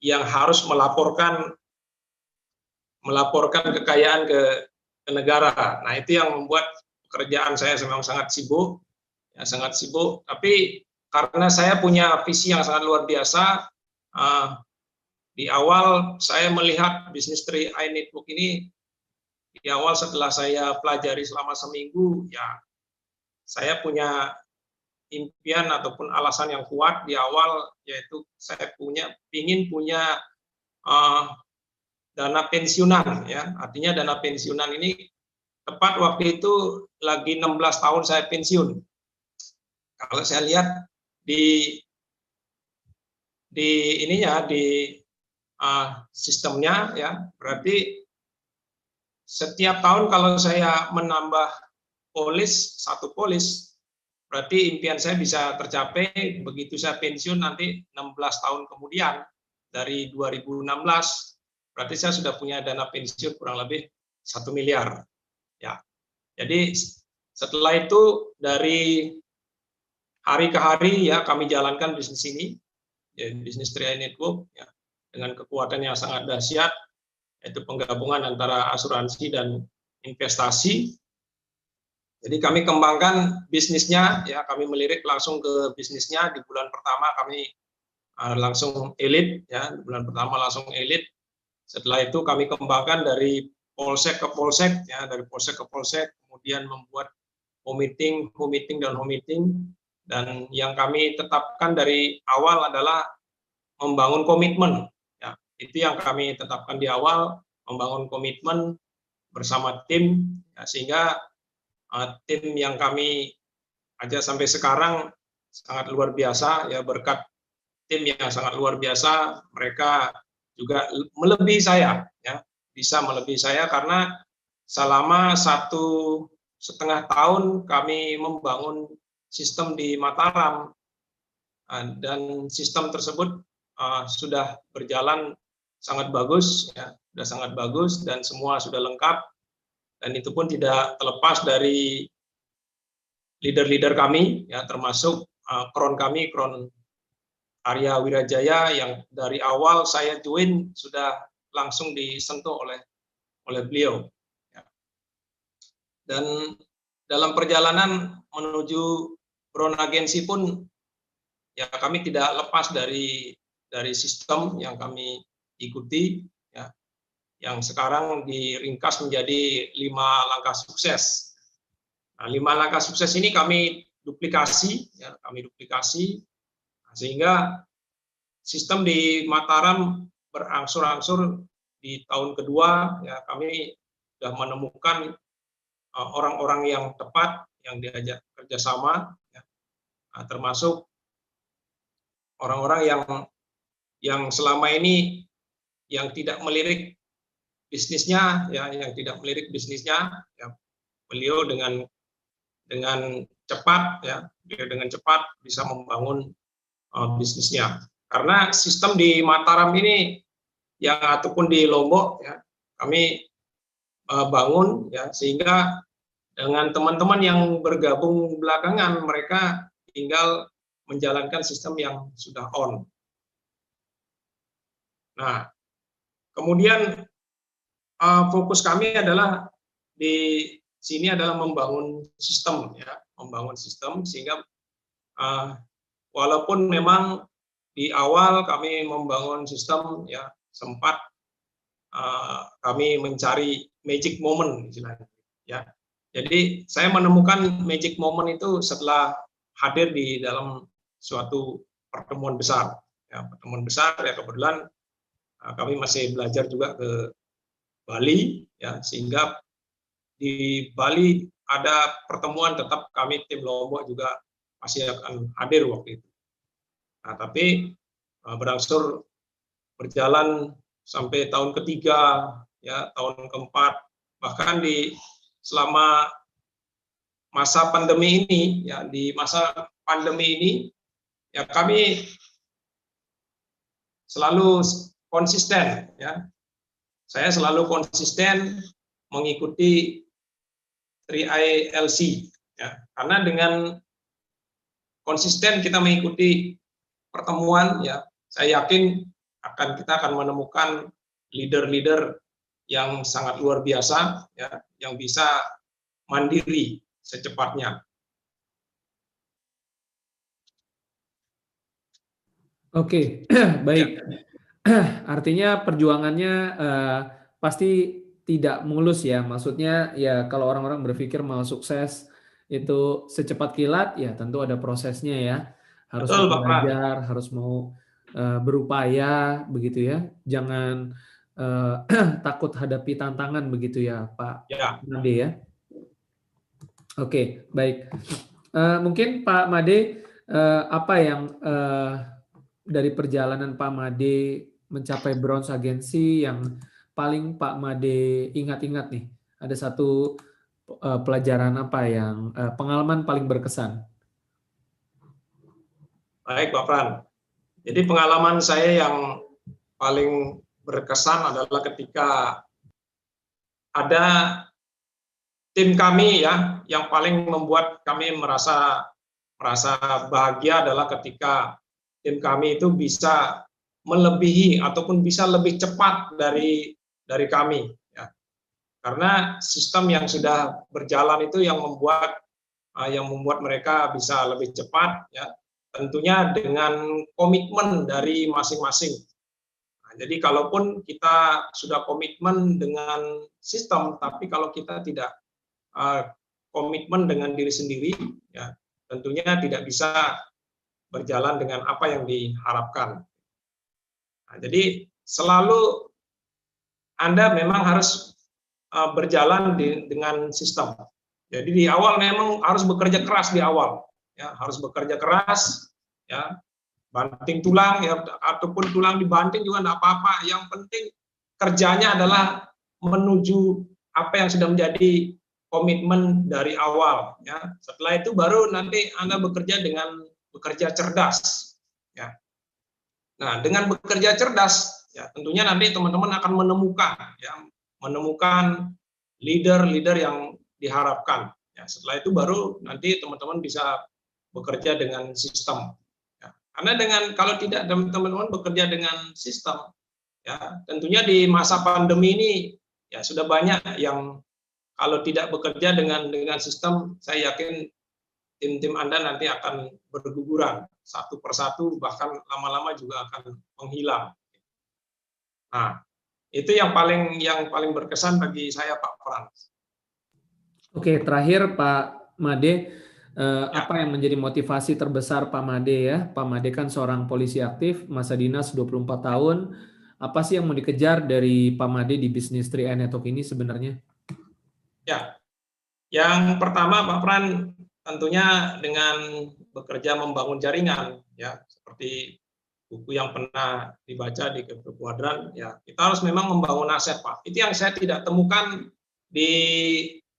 harus melaporkan kekayaan ke negara. Nah, itu yang membuat pekerjaan saya memang sangat sibuk, ya, sangat sibuk. Tapi karena saya punya visi yang sangat luar biasa, di awal saya melihat bisnis 3i Network ini. Di awal setelah saya pelajari selama seminggu, ya saya punya impian ataupun alasan yang kuat di awal, yaitu saya ingin punya dana pensiunan, ya, artinya dana pensiunan ini tepat waktu itu lagi 16 tahun saya pensiun. Kalau saya lihat di sistemnya, ya, berarti setiap tahun kalau saya menambah satu polis, berarti impian saya bisa tercapai begitu saya pensiun nanti 16 tahun kemudian dari 2016, berarti saya sudah punya dana pensiun kurang lebih 1 miliar. Ya. Jadi setelah itu dari hari ke hari, ya, kami jalankan bisnis ini, ya, bisnis 3i Network, ya, dengan kekuatan yang sangat dahsyat, yaitu penggabungan antara asuransi dan investasi. Jadi kami kembangkan bisnisnya, ya, kami melirik langsung ke bisnisnya. Di bulan pertama kami langsung elit, ya, di bulan pertama langsung elit. Setelah itu kami kembangkan dari polsek ke polsek, ya, dari polsek ke polsek, kemudian membuat home meeting dan home meeting. Dan yang kami tetapkan dari awal adalah membangun komitmen. Itu yang kami tetapkan di awal, membangun komitmen bersama tim, ya, sehingga tim yang kami aja sampai sekarang sangat luar biasa, ya, berkat tim yang sangat luar biasa, mereka juga melebihi saya, ya, bisa melebihi saya karena selama 1,5 tahun kami membangun sistem di Mataram, dan sistem tersebut sudah berjalan sangat bagus, ya, sudah sangat bagus dan semua sudah lengkap, dan itu pun tidak terlepas dari leader-leader kami, ya, termasuk kron kami, Kron Arya Wirajaya, yang dari awal saya join sudah langsung disentuh oleh beliau, ya. Dan dalam perjalanan menuju Bron agensi pun, ya, kami tidak lepas dari sistem ikuti, ya, yang sekarang diringkas menjadi 5 langkah sukses. Nah, 5 langkah sukses ini kami duplikasi, ya, sehingga sistem di Mataram berangsur-angsur di tahun kedua, ya, kami sudah menemukan orang-orang yang tepat yang diajak kerjasama, ya, termasuk orang-orang yang selama ini yang tidak melirik bisnisnya, ya, ya, beliau dengan cepat, ya, bisa membangun bisnisnya. Karena sistem di Mataram ini ataupun di Lombok, ya, kami bangun, ya, sehingga dengan teman-teman yang bergabung belakangan, mereka tinggal menjalankan sistem yang sudah on. Nah, kemudian fokus kami adalah di sini adalah membangun sistem, ya, sehingga walaupun memang di awal kami membangun sistem, ya, sempat kami mencari magic moment, istilahnya, ya. Jadi saya menemukan magic moment itu setelah hadir di dalam suatu pertemuan besar, ya, ya, kebetulan kami masih belajar juga ke Bali, ya, sehingga di Bali ada pertemuan, tetap kami tim Lombok juga masih akan hadir waktu itu. Nah, tapi berangsur berjalan sampai tahun ketiga, ya, tahun keempat, bahkan selama masa pandemi ini, ya, ya, kami selalu konsisten, ya. Saya selalu konsisten mengikuti 3ILC, ya. Karena dengan konsisten kita mengikuti pertemuan, ya, saya yakin kita akan menemukan leader-leader yang sangat luar biasa, ya, yang bisa mandiri secepatnya. Oke, baik. Artinya perjuangannya pasti tidak mulus, ya. Maksudnya, ya, kalau orang-orang berpikir mau sukses itu secepat kilat, ya tentu ada prosesnya, ya. Harus belajar, harus mau berupaya, begitu, ya. Jangan takut hadapi tantangan, begitu, ya, Pak Made, ya. Oke, baik. Mungkin Pak Made, apa yang dari perjalanan Pak Made mencapai Bronze Agency yang paling Pak Made ingat-ingat nih? Ada satu pelajaran apa yang pengalaman paling berkesan? Baik, Pak Pran. Jadi pengalaman saya yang paling berkesan adalah ketika ada tim kami, ya, yang paling membuat kami merasa bahagia adalah ketika tim kami itu bisa melebihi ataupun bisa lebih cepat dari kami, ya. Karena sistem yang sudah berjalan itu yang membuat mereka bisa lebih cepat, ya, tentunya dengan komitmen dari masing-masing. Nah, jadi kalaupun kita sudah komitmen dengan sistem, tapi kalau kita tidak komitmen dengan diri sendiri, ya, tentunya tidak bisa berjalan dengan apa yang diharapkan. Nah, jadi selalu Anda memang harus berjalan dengan sistem. Jadi di awal memang harus bekerja keras di awal, ya, harus bekerja keras, ya, banting tulang, ya, ataupun tulang dibanting juga enggak apa-apa. Yang penting kerjanya adalah menuju apa yang sudah menjadi komitmen dari awal, ya. Setelah itu baru nanti Anda bekerja cerdas, ya. Nah, dengan bekerja cerdas, ya, tentunya nanti teman-teman akan menemukan leader-leader yang diharapkan. Ya, setelah itu baru nanti teman-teman bisa bekerja dengan sistem. Ya. Karena kalau tidak teman-teman bekerja dengan sistem, ya, tentunya di masa pandemi ini, ya, sudah banyak yang kalau tidak bekerja dengan sistem, saya yakin tim-tim Anda nanti akan berguguran satu persatu, bahkan lama-lama juga akan menghilang. Nah, itu yang paling berkesan bagi saya, Pak Frans. Oke, terakhir Pak Made, apa yang menjadi motivasi terbesar Pak Made ya? Pak Made kan seorang polisi aktif, masa dinas 24 tahun. Apa sih yang mau dikejar dari Pak Made di bisnis 3i Network ini sebenarnya? Ya, yang pertama Pak Fran, tentunya dengan bekerja membangun jaringan, ya seperti buku yang pernah dibaca di Crypto Quadrant, ya kita harus memang membangun aset, Pak. Itu yang saya tidak temukan di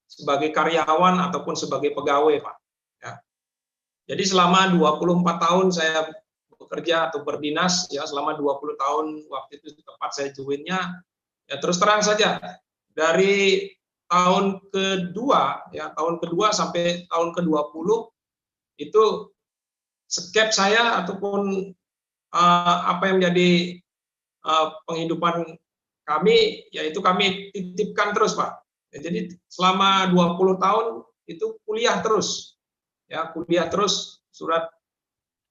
sebagai karyawan ataupun sebagai pegawai, Pak. Ya. Jadi selama 24 tahun saya bekerja atau berdinas, ya selama 20 tahun waktu itu tepat saya joinnya, ya terus terang saja dari tahun kedua sampai tahun ke-20 itu skep saya ataupun apa yang menjadi penghidupan kami, yaitu kami titipkan terus, Pak. Ya, jadi selama 20 tahun itu kuliah terus, ya kuliah terus, surat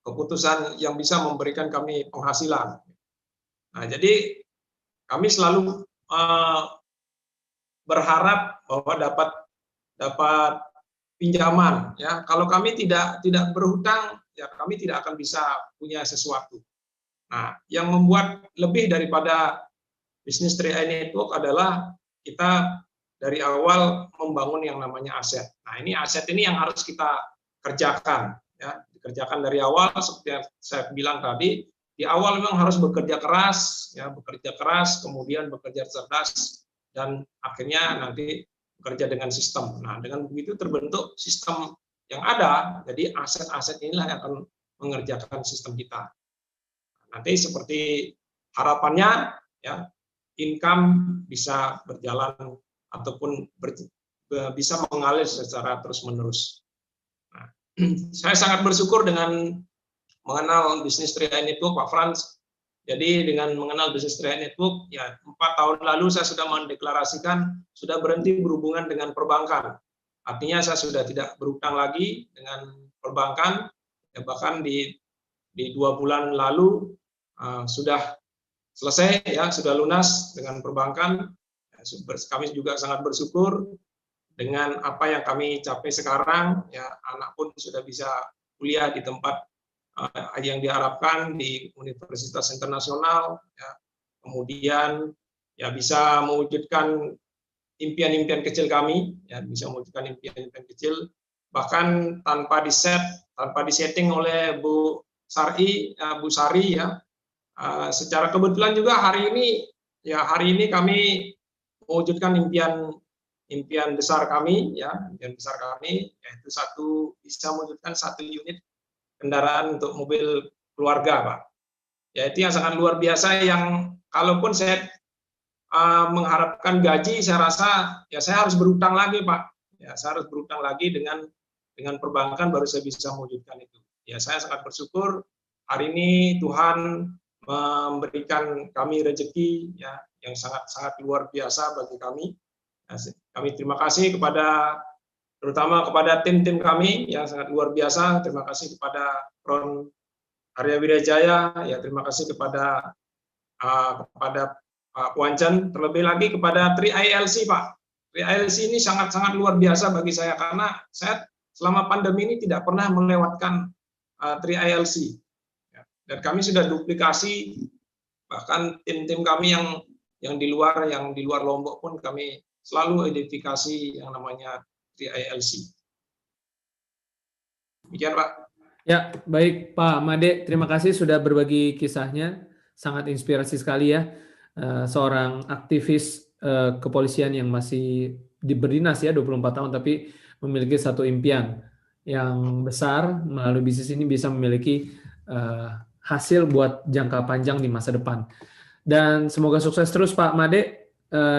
keputusan yang bisa memberikan kami penghasilan. Nah, jadi kami selalu berharap bahwa dapat pinjaman, ya. Kalau kami tidak berhutang, ya kami tidak akan bisa punya sesuatu. Nah, yang membuat lebih daripada bisnis 3i Network adalah kita dari awal membangun yang namanya aset. Nah, ini aset ini yang harus kita kerjakan, ya, dikerjakan dari awal seperti yang saya bilang tadi. Di awal memang harus bekerja keras, ya, kemudian bekerja cerdas, dan akhirnya nanti bekerja dengan sistem. Nah, dengan begitu terbentuk sistem yang ada, jadi aset-aset inilah yang akan mengerjakan sistem kita. Nanti seperti harapannya, ya, income bisa berjalan ataupun bisa mengalir secara terus-menerus. Nah, saya sangat bersyukur dengan mengenal bisnis 3i Network, Pak Frans. Jadi dengan mengenal bisnis 3i Network, ya 4 tahun lalu saya sudah mendeklarasikan sudah berhenti berhubungan dengan perbankan. Artinya saya sudah tidak berhutang lagi dengan perbankan. Ya, bahkan di 2 bulan lalu sudah selesai, ya sudah lunas dengan perbankan. Kami juga sangat bersyukur dengan apa yang kami capai sekarang. Ya, anak pun sudah bisa kuliah di tempat yang diharapkan di universitas internasional, ya. Kemudian ya bisa mewujudkan impian-impian kecil kami, ya bisa mewujudkan impian-impian kecil bahkan tanpa disetting oleh Bu Sari, ya. Secara kebetulan juga hari ini kami mewujudkan impian besar kami, ya, yaitu bisa mewujudkan 1 unit kendaraan untuk mobil keluarga, Pak. Ya, itu yang sangat luar biasa, yang kalaupun saya mengharapkan gaji, saya rasa ya saya harus berhutang lagi, Pak. Ya, saya harus berhutang lagi dengan perbankan baru saya bisa mewujudkan itu. Ya, saya sangat bersyukur hari ini Tuhan memberikan kami rezeki, ya, yang sangat luar biasa bagi kami. Ya, kami terima kasih terutama kepada tim-tim kami yang sangat luar biasa. Terima kasih kepada Ron Arya Wirajaya, ya terima kasih kepada Pak Wancan, terlebih lagi kepada 3ILC, Pak. 3ILC ini sangat luar biasa bagi saya karena saya selama pandemi ini tidak pernah melewatkan 3ILC. Dan kami sudah duplikasi, bahkan tim-tim kami yang di luar Lombok pun kami selalu identifikasi yang namanya 3ILC. Demikian, Pak. Ya, baik Pak Made, terima kasih sudah berbagi kisahnya, sangat inspirasi sekali ya. Seorang aktivis kepolisian yang masih berdinas ya 24 tahun tapi memiliki satu impian yang besar, melalui bisnis ini bisa memiliki hasil buat jangka panjang di masa depan. Dan semoga sukses terus Pak Made.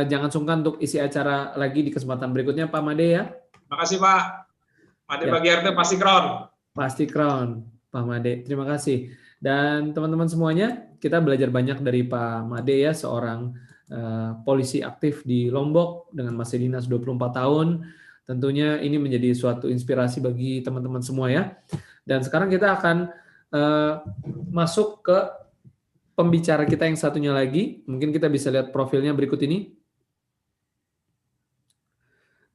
Jangan sungkan untuk isi acara lagi di kesempatan berikutnya Pak Made ya. Terima kasih Pak. Made bagi RT pasti crown. Pasti crown Pak Made. Terima kasih. Dan teman-teman semuanya, kita belajar banyak dari Pak Made ya, seorang polisi aktif di Lombok dengan masa dinas 24 tahun. Tentunya ini menjadi suatu inspirasi bagi teman-teman semua ya. Dan sekarang kita akan masuk ke pembicara kita yang satunya lagi. Mungkin kita bisa lihat profilnya berikut ini.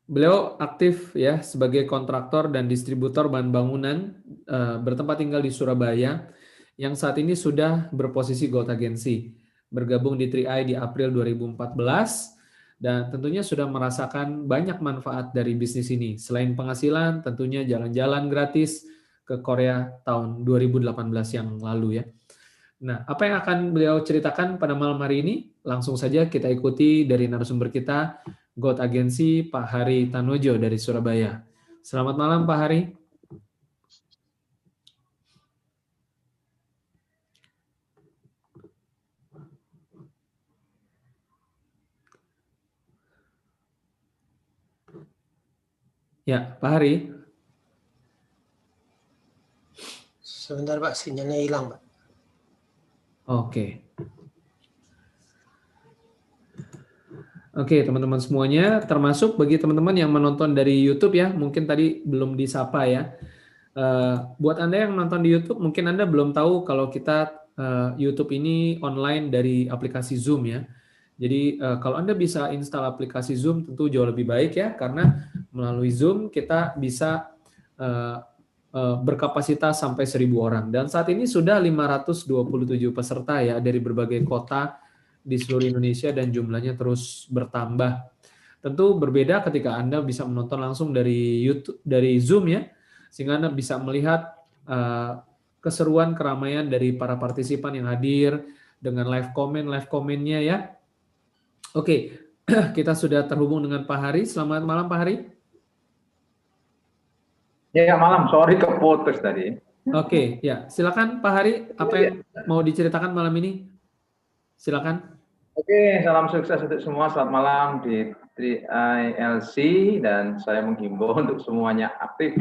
Beliau aktif ya sebagai kontraktor dan distributor bahan bangunan, bertempat tinggal di Surabaya, yang saat ini sudah berposisi Gold Agency, bergabung di 3i di April 2014, dan tentunya sudah merasakan banyak manfaat dari bisnis ini. Selain penghasilan, tentunya jalan-jalan gratis ke Korea tahun 2018 yang lalu ya. Nah, apa yang akan beliau ceritakan pada malam hari ini? Langsung saja kita ikuti dari narasumber kita, Gold Agency, Pak Hari Tanojo dari Surabaya. Selamat malam, Pak Hari. Ya, Pak Hari. Sebentar Pak, sinyalnya hilang Pak. Oke. Oke, teman-teman semuanya, termasuk bagi teman-teman yang menonton dari YouTube ya, mungkin tadi belum disapa ya. Buat Anda yang menonton di YouTube, mungkin Anda belum tahu kalau kita YouTube ini online dari aplikasi Zoom ya. Jadi kalau Anda bisa install aplikasi Zoom tentu jauh lebih baik ya, karena melalui Zoom kita bisa berkapasitas sampai 1.000 orang. Dan saat ini sudah 527 peserta ya dari berbagai kota di seluruh Indonesia dan jumlahnya terus bertambah. Tentu berbeda ketika Anda bisa menonton langsung dari YouTube, dari Zoom ya, sehingga Anda bisa melihat keseruan keramaian dari para partisipan yang hadir dengan live komennya ya. Oke, kita sudah terhubung dengan Pak Hari. Selamat malam Pak Hari. Ya malam, sorry keputus tadi. Oke, ya silakan Pak Hari, apa yang mau diceritakan malam ini? Silakan. Oke, salam sukses untuk semua. Selamat malam di 3ILC, dan saya menghimbau untuk semuanya aktif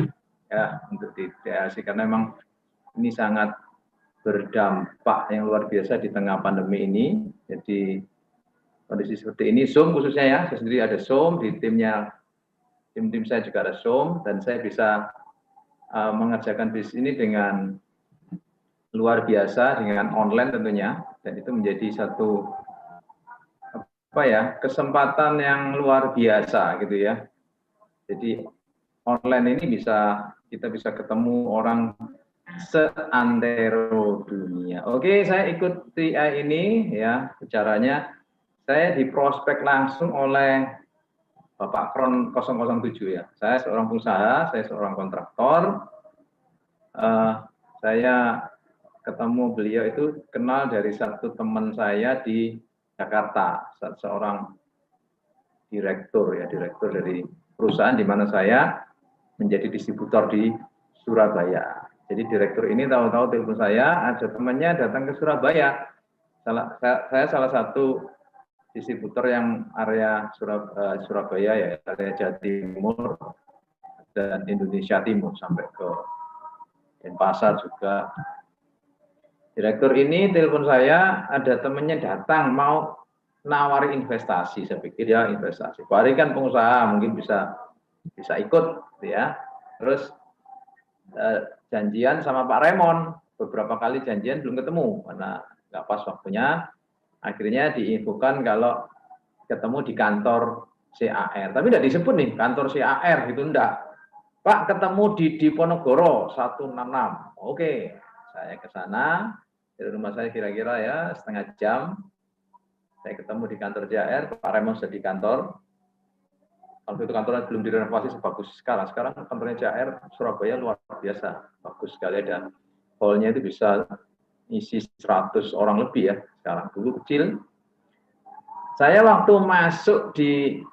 ya untuk di 3ILC karena memang ini sangat berdampak yang luar biasa di tengah pandemi ini. Jadi kondisi seperti ini, Zoom khususnya ya, saya sendiri ada Zoom, di tim saya juga ada Zoom, dan saya bisa mengerjakan bisnis ini dengan luar biasa, dengan online tentunya, dan itu menjadi satu kesempatan yang luar biasa gitu ya. Jadi online ini kita bisa ketemu orang seantero dunia. Oke, saya ikut 3i ini ya, caranya saya diprospek langsung oleh Bapak Kron 007 ya. Saya seorang pengusaha, saya seorang kontraktor. Saya ketemu beliau itu kenal dari satu teman saya di Jakarta, seorang direktur dari perusahaan di mana saya menjadi distributor di Surabaya. Jadi direktur ini tahu-tahu telepon saya, ada temannya datang ke Surabaya. Saya salah satu distributor yang area Surabaya ya, area Jawa Timur dan Indonesia Timur sampai ke Denpasar juga. Direktur ini telepon saya, ada temennya datang mau nawari investasi. Saya pikir ya investasi. Pak Hari kan pengusaha, mungkin bisa ikut ya. Terus janjian sama Pak Raymond, beberapa kali janjian belum ketemu karena nggak pas waktunya. Akhirnya diinfokan kalau ketemu di kantor CAR, tapi tidak disebut nih kantor CAR gitu, enggak. Pak ketemu di Diponegoro 166. Oke, saya ke sana. Dari rumah saya kira-kira ya setengah jam. Saya ketemu di kantor CAR, Pak Raymond sudah di kantor. Waktu itu kantornya belum direnovasi sebagus sekarang. Sekarang kantornya CAR Surabaya luar biasa, bagus sekali, ada hall-nya itu bisa isi 100 orang lebih ya. Sekarang dulu kecil. Saya waktu masuk di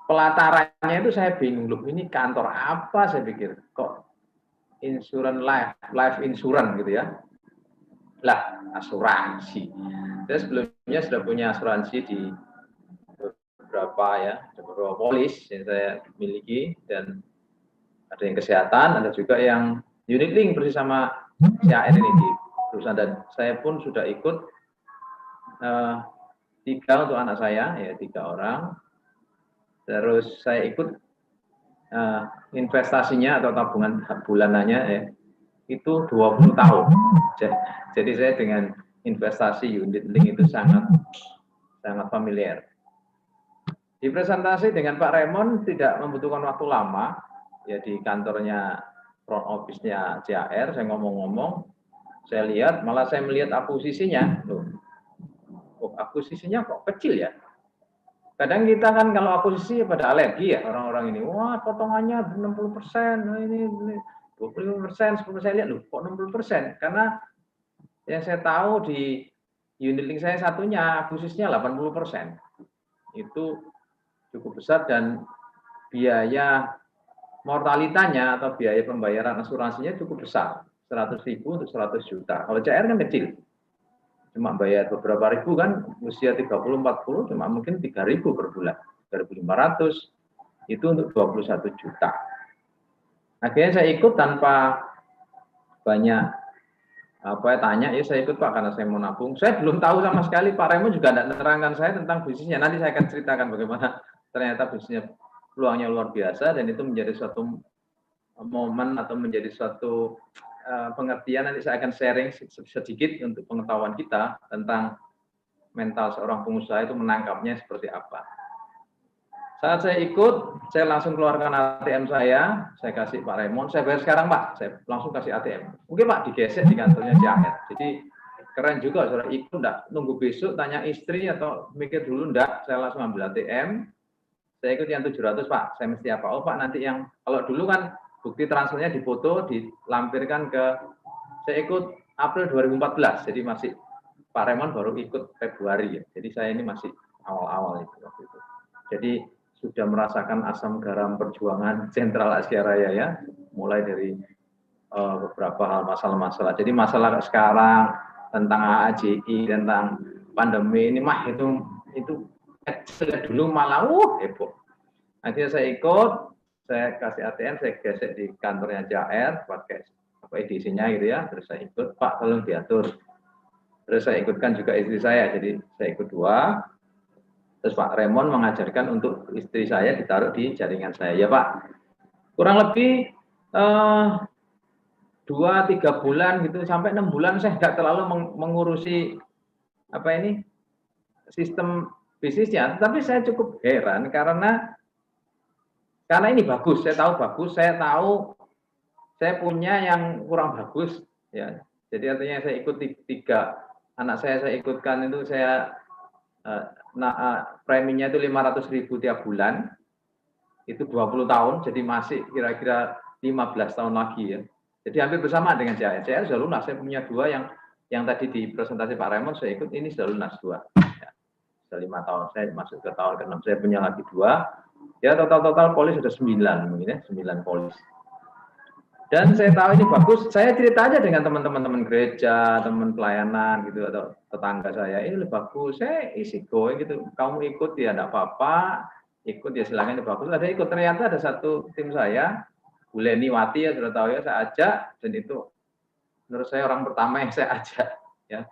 pelatarannya itu saya bingung, loh ini kantor apa, saya pikir kok insurance life insurance gitu ya. Lah, asuransi. Saya sebelumnya sudah punya asuransi di beberapa polis yang saya miliki, dan ada yang kesehatan, ada juga yang unit link persis sama CAR ini di perusahaan, dan saya pun sudah ikut 3 untuk anak saya ya, 3 orang. Terus saya ikut investasinya atau tabungan bulanannya ya, itu 20 tahun. Jadi saya dengan investasi unit link itu sangat familiar. Di presentasi dengan Pak Raymond tidak membutuhkan waktu lama, ya di kantornya front office-nya JAR, saya ngomong-ngomong, saya lihat, malah saya melihat akuisisinya, loh, akuisisinya kok kecil ya. Kadang kita kan kalau akuisisi pada alergi ya orang-orang ini, wah potongannya 60%, ini 25%, 10%, saya lihat loh kok 60%, karena yang saya tahu di unit link saya satunya akuisisinya 80%. Itu cukup besar dan biaya mortalitanya atau biaya pembayaran asuransinya cukup besar, 100.000 untuk 100 juta. Kalau CR kan kecil, cuma bayar beberapa ribu kan, usia 30-40 cuma mungkin 3.000 per bulan, 3.500 itu untuk 21 juta. Akhirnya saya ikut tanpa banyak tanya, ya saya ikut Pak karena saya mau nabung. Saya belum tahu sama sekali, Pak Raymond juga tidak menerangkan saya tentang bisnisnya. Nanti saya akan ceritakan bagaimana ternyata bisnisnya peluangnya luar biasa dan itu menjadi suatu momen atau menjadi suatu pengertian. Nanti saya akan sharing sedikit untuk pengetahuan kita tentang mental seorang pengusaha itu menangkapnya seperti apa. Saat saya ikut, saya langsung keluarkan ATM saya kasih Pak Raymond, saya bayar sekarang Pak, saya langsung kasih ATM. Mungkin Pak digesek di kantornya JAR. Jadi keren juga, saudara ikut enggak, nunggu besok, tanya istri atau mikir dulu enggak, saya langsung ambil ATM, saya ikut yang 700 Pak, saya mesti apa? Oh Pak nanti yang, kalau dulu kan bukti transfernya difoto, dilampirkan ke, saya ikut April 2014, jadi masih Pak Raymond baru ikut Februari ya, jadi saya ini masih awal-awal itu waktu itu. Jadi sudah merasakan asam garam perjuangan Sentral Asia Raya ya, mulai dari beberapa hal masalah-masalah. Jadi masalah sekarang tentang AAJI, tentang pandemi ini mah itu dulu malah heboh. Akhirnya saya ikut, saya kasih ATM, saya gesek di kantornya JAR pakai edisinya gitu ya, terus saya ikut, Pak tolong diatur. Terus saya ikutkan juga istri saya, jadi saya ikut dua. Terus Pak Raymond mengajarkan untuk istri saya ditaruh di jaringan saya. Ya Pak, kurang lebih 2-3 bulan gitu, sampai 6 bulan saya nggak terlalu mengurusi sistem bisnisnya. Tapi saya cukup heran karena ini bagus, saya tahu bagus, saya tahu saya punya yang kurang bagus. Ya, jadi artinya saya ikut 3 anak saya ikutkan itu saya preminya itu 500.000 tiap bulan, itu 20 tahun, jadi masih kira-kira 15 tahun lagi ya. Jadi hampir bersama dengan JAR. JAR sudah lunas, saya punya 2 yang tadi di presentasi Pak Raymond saya ikut, ini sudah lunas 2. Ya, sudah 5 tahun, saya masuk ke tahun ke-6, saya punya lagi 2. Ya total polis sudah 9 mungkin ya, 9 polis. Dan saya tahu ini bagus, saya cerita aja dengan teman-teman gereja, teman pelayanan gitu atau tetangga saya, ini lebih bagus, saya isi go gitu, kamu ikut ya enggak apa-apa, ikut ya silakan, itu bagus. Ada ikut, ternyata ada satu tim saya, Bu Leni Wati ya sudah tahu ya, saya ajak, dan itu menurut saya orang pertama yang saya ajak ya.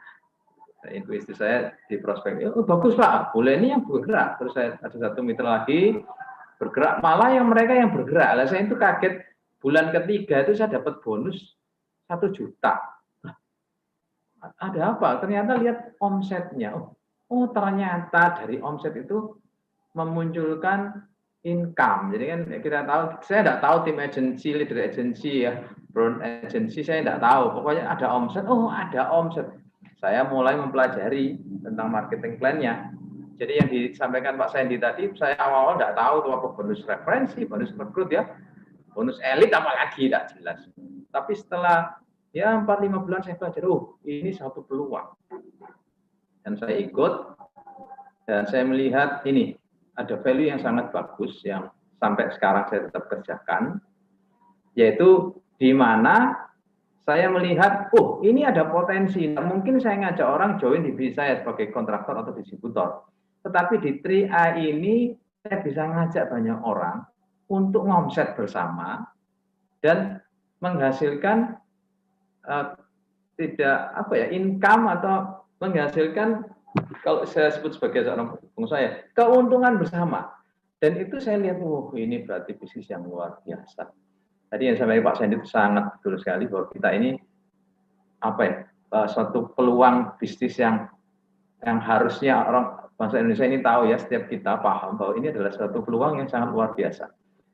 Itu istri saya di prospek, oh bagus Pak, Bu Leni yang bergerak, terus saya ada satu mitra lagi bergerak, malah yang mereka yang bergerak, lah saya itu kaget. Bulan ketiga itu saya dapat bonus 1 juta. Ada apa? Ternyata lihat omsetnya. Oh ternyata dari omset itu memunculkan income. Jadi kan kita tahu, saya tidak tahu tim agency, leader agency ya, brand agency saya tidak tahu. Pokoknya ada omset. Oh ada omset. Saya mulai mempelajari tentang marketing plan-nya. Jadi yang disampaikan Pak Sandy tadi, saya awal-awal tidak tahu tuh apa bonus referensi, bonus rekrut ya. Bonus elit apalagi tidak jelas. Tapi setelah ya 4-5 bulan saya belajar, oh ini satu peluang. Dan saya ikut dan saya melihat ini ada value yang sangat bagus yang sampai sekarang saya tetap kerjakan, yaitu di mana saya melihat, oh ini ada potensi. Mungkin saya ngajak orang join di bisnis saya sebagai kontraktor atau distributor. Tetapi di 3i ini saya bisa ngajak banyak orang untuk ngomset bersama dan menghasilkan income atau menghasilkan, kalau saya sebut sebagai seorang pengusaha, keuntungan bersama. Dan itu saya lihat, ini berarti bisnis yang luar biasa. Tadi yang saya Pak Sandy itu sangat betul sekali bahwa kita ini suatu peluang bisnis yang harusnya orang bangsa Indonesia ini tahu ya, setiap kita paham bahwa ini adalah suatu peluang yang sangat luar biasa.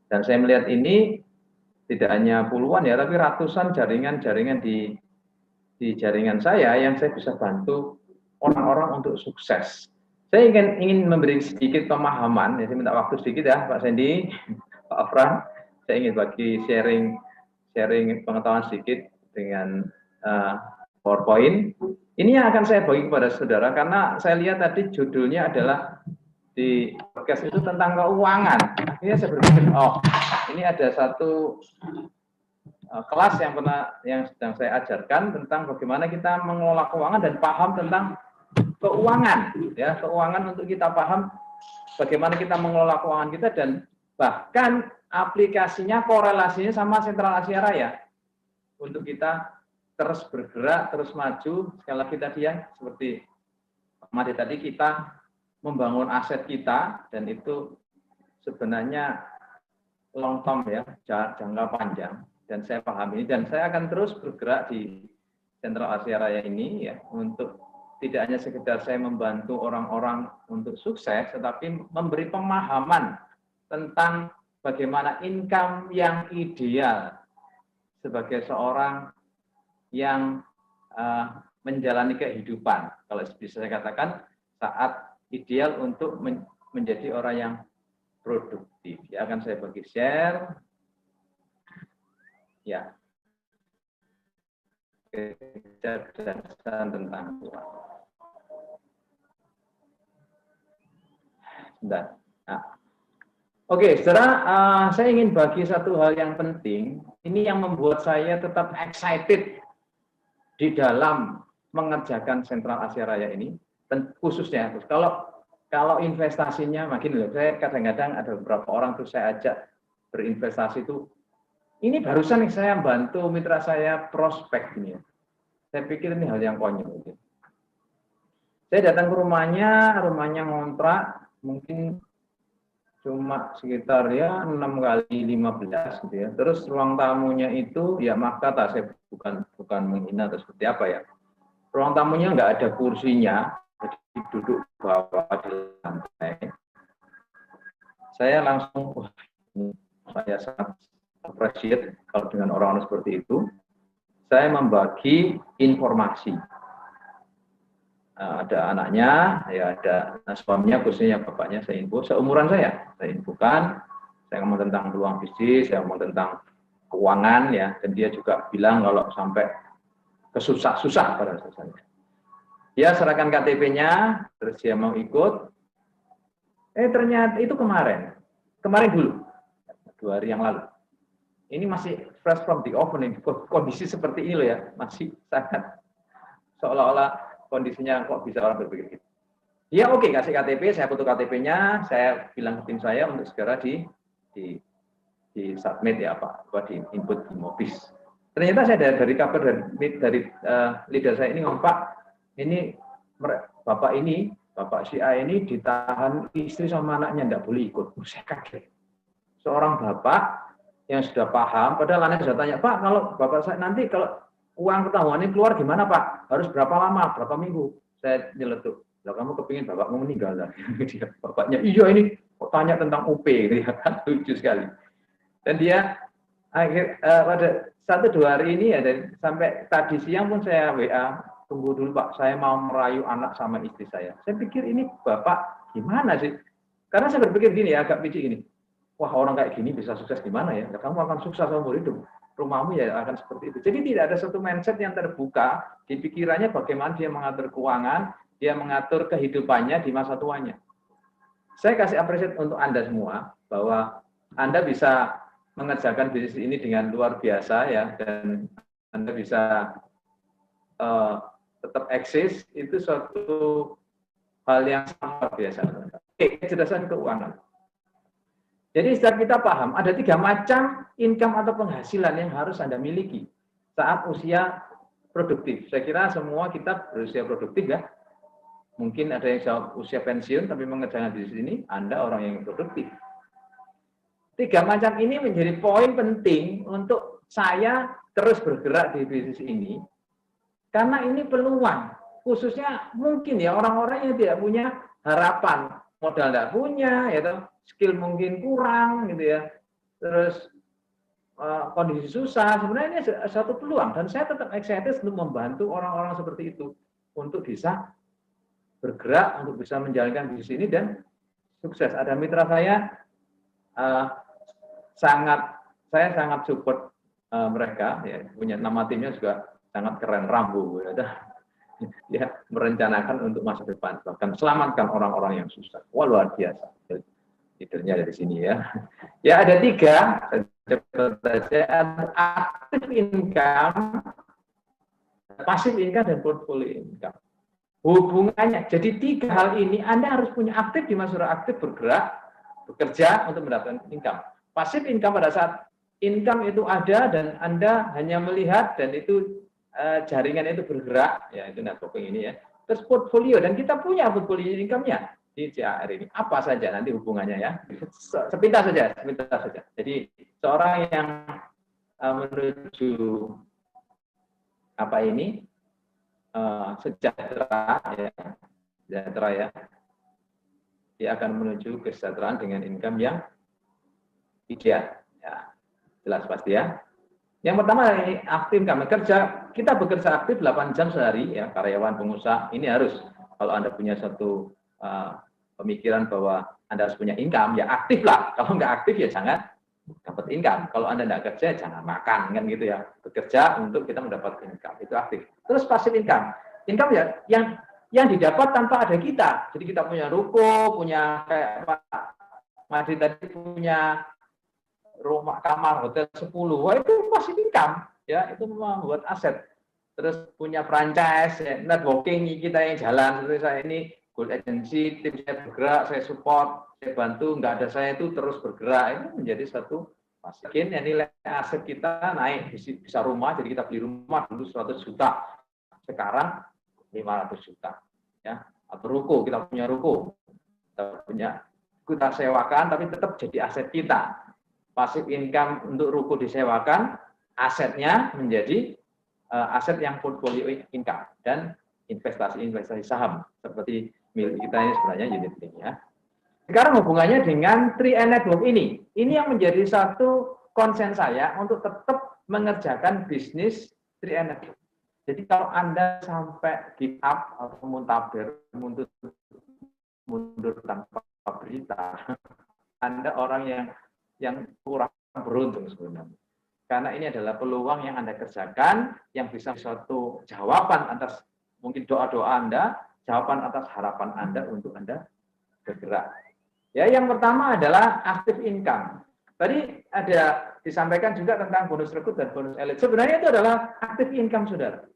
Dan saya melihat ini tidak hanya puluhan ya, tapi ratusan jaringan-jaringan di jaringan saya yang saya bisa bantu orang-orang untuk sukses. Saya ingin memberi sedikit pemahaman, ya, saya minta waktu sedikit ya Pak Sandy, Pak Afran, saya ingin bagi sharing pengetahuan sedikit dengan PowerPoint. Ini yang akan saya bagi kepada saudara, karena saya lihat tadi judulnya adalah di podcast itu tentang keuangan. Akhirnya saya berpikir, oh ini ada satu kelas yang sedang saya ajarkan tentang bagaimana kita mengelola keuangan dan paham tentang keuangan, ya, keuangan untuk kita paham bagaimana kita mengelola keuangan kita, dan bahkan aplikasinya, korelasinya sama Sentral Asia Raya untuk kita terus bergerak, terus maju. Sekali lagi tadi ya, seperti Pak Made tadi, kita membangun aset kita, dan itu sebenarnya long term ya, jangka panjang. Dan saya paham ini, dan saya akan terus bergerak di Sentral Asia Raya ini ya, untuk tidak hanya sekedar saya membantu orang-orang untuk sukses, tetapi memberi pemahaman tentang bagaimana income yang ideal sebagai seorang yang menjalani kehidupan. Kalau bisa saya katakan, saat ideal untuk menjadi orang yang produktif. Ya, akan saya bagi share. Ya, kecerdasan tentang Tuhan. Nah, oke, saudara, saya ingin bagi satu hal yang penting. Ini yang membuat saya tetap excited di dalam mengerjakan Sentral Asia Raya ini, dan khususnya kalau investasinya makin loh. Saya kadang-kadang ada beberapa orang tuh saya ajak berinvestasi itu. Ini barusan nih saya bantu mitra saya prospek ini ya. Saya pikir ini hal yang konyol. Saya datang ke rumahnya ngontrak mungkin cuma sekitar ya 6 kali 15 gitu ya. Terus ruang tamunya itu ya, maaf kata, saya bukan menghina atau seperti apa ya. Ruang tamunya nggak ada kursinya, jadi duduk bawah di lantai. Saya langsung, saya sangat appreciate kalau dengan orang-orang seperti itu. Saya membagi informasi. Ada anaknya, ya ada suaminya, khususnya bapaknya saya info, seumuran saya infokan, saya ngomong tentang peluang bisnis, saya ngomong tentang keuangan ya, dan dia juga bilang kalau sampai kesusah-susah pada saya. Dia serahkan KTP-nya, terus dia mau ikut. Ternyata itu kemarin dulu, 2 hari yang lalu. Ini masih fresh from the oven, kondisi seperti ini loh ya, masih sangat seolah-olah kondisinya kok bisa orang berpikir gitu. Ya oke, kasih KTP, saya foto KTP-nya, saya bilang ke tim saya untuk segera di submit ya Pak, di input di Mobis. Ternyata saya dari kabar dari leader saya ini ngomong, Pak, ini Bapak si A ini ditahan istri sama anaknya, enggak boleh ikut. Saya kaget. Seorang bapak yang sudah paham, padahal anaknya sudah tanya, Pak, kalau bapak saya nanti kalau uang ketahuan ini keluar gimana Pak? Harus berapa lama, berapa minggu? Saya nyeletuk, lah kamu kepingin bapakmu meninggal lah. Bapaknya, iya ini kok tanya tentang UP, gitu ya kan, lucu sekali. Dan dia pada 1-2 hari ini ya, dan sampai tadi siang pun saya WA, tunggu dulu Pak, saya mau merayu anak sama istri saya. Saya pikir ini bapak gimana sih? Karena saya berpikir gini ya, agak picik gini. Wah, orang kayak gini bisa sukses gimana ya? Kamu akan sukses seumur hidup. Rumahmu ya akan seperti itu. Jadi tidak ada satu mindset yang terbuka di pikirannya bagaimana dia mengatur keuangan, dia mengatur kehidupannya di masa tuanya. Saya kasih apresiasi untuk Anda semua bahwa Anda bisa mengerjakan bisnis ini dengan luar biasa ya, dan Anda bisa tetap eksis, itu suatu hal yang sangat luar biasa. Oke, kecerdasan keuangan. Jadi setiap kita paham, ada 3 macam income atau penghasilan yang harus Anda miliki saat usia produktif. Saya kira semua kita berusia produktif ya. Mungkin ada yang usia pensiun, tapi mengerjakan bisnis ini, Anda orang yang produktif. 3 macam ini menjadi poin penting untuk saya terus bergerak di bisnis ini. Karena ini peluang, khususnya mungkin ya orang-orang yang tidak punya harapan, modal tidak punya, ya, skill mungkin kurang, gitu ya. Terus kondisi susah, sebenarnya ini satu peluang dan saya tetap excited untuk membantu orang-orang seperti itu untuk bisa bergerak, untuk bisa menjalankan bisnis ini dan sukses. Ada mitra saya saya sangat support mereka, ya, punya nama timnya juga sangat keren, Rambo, ya, ya, merencanakan untuk masa depan, bahkan selamatkan orang-orang yang susah. Wah, luar biasa. Titelnya dari sini ya. Ya ada 3, aktif income, passive income, dan portfolio income. Hubungannya, jadi 3 hal ini Anda harus punya aktif di masa aktif bergerak, bekerja untuk mendapatkan income. Passive income pada saat income itu ada dan Anda hanya melihat dan itu jaringan itu bergerak, ya itu networking ini ya. Terus portfolio, dan kita punya portfolio income-nya di CAR ini. Apa saja nanti hubungannya ya. Sepintas saja. Jadi seorang yang menuju apa ini sejahtera ya, dia akan menuju kesejahteraan dengan income yang ideal. Ya, jelas pasti ya. Yang pertama ini aktif income, kerja. Kita bekerja aktif 8 jam sehari ya, karyawan, pengusaha. Ini harus, kalau Anda punya satu pemikiran bahwa Anda harus punya income, ya aktif lah. Kalau nggak aktif ya jangan dapat income. Kalau Anda nggak kerja, jangan makan, kan gitu ya. Bekerja untuk kita mendapatkan income, itu aktif. Terus passive income. Income ya yang didapat tanpa ada kita. Jadi kita punya ruko, punya kayak Pak Madi tadi punya rumah kamar hotel 10, wah itu passive income ya, itu membuat aset. Terus punya franchise, ya, networking kita yang jalan. Terus saya ini Gold Agency, tim saya bergerak, saya support, saya bantu, nggak ada saya itu terus bergerak. Ini menjadi satu masukin ya, nilai aset kita naik, bisa rumah, jadi kita beli rumah dulu 100 juta, sekarang 500 juta ya. Atau ruko, kita punya ruko, kita sewakan tapi tetap jadi aset kita. Passive income untuk ruko disewakan, asetnya menjadi aset yang portfolio income, dan investasi saham seperti milik kita ini sebenarnya unit link ya. Sekarang hubungannya dengan 3i Network ini yang menjadi satu konsen saya untuk tetap mengerjakan bisnis 3i Network. Jadi kalau Anda sampai give up atau mundur tanpa berita, Anda orang yang kurang beruntung sebenarnya. Karena ini adalah peluang yang Anda kerjakan, yang bisa suatu jawaban atas mungkin doa-doa Anda, jawaban atas harapan Anda untuk Anda bergerak. Ya, yang pertama adalah active income. Tadi ada disampaikan juga tentang bonus rekrut dan bonus elite. Sebenarnya itu adalah active income, saudara.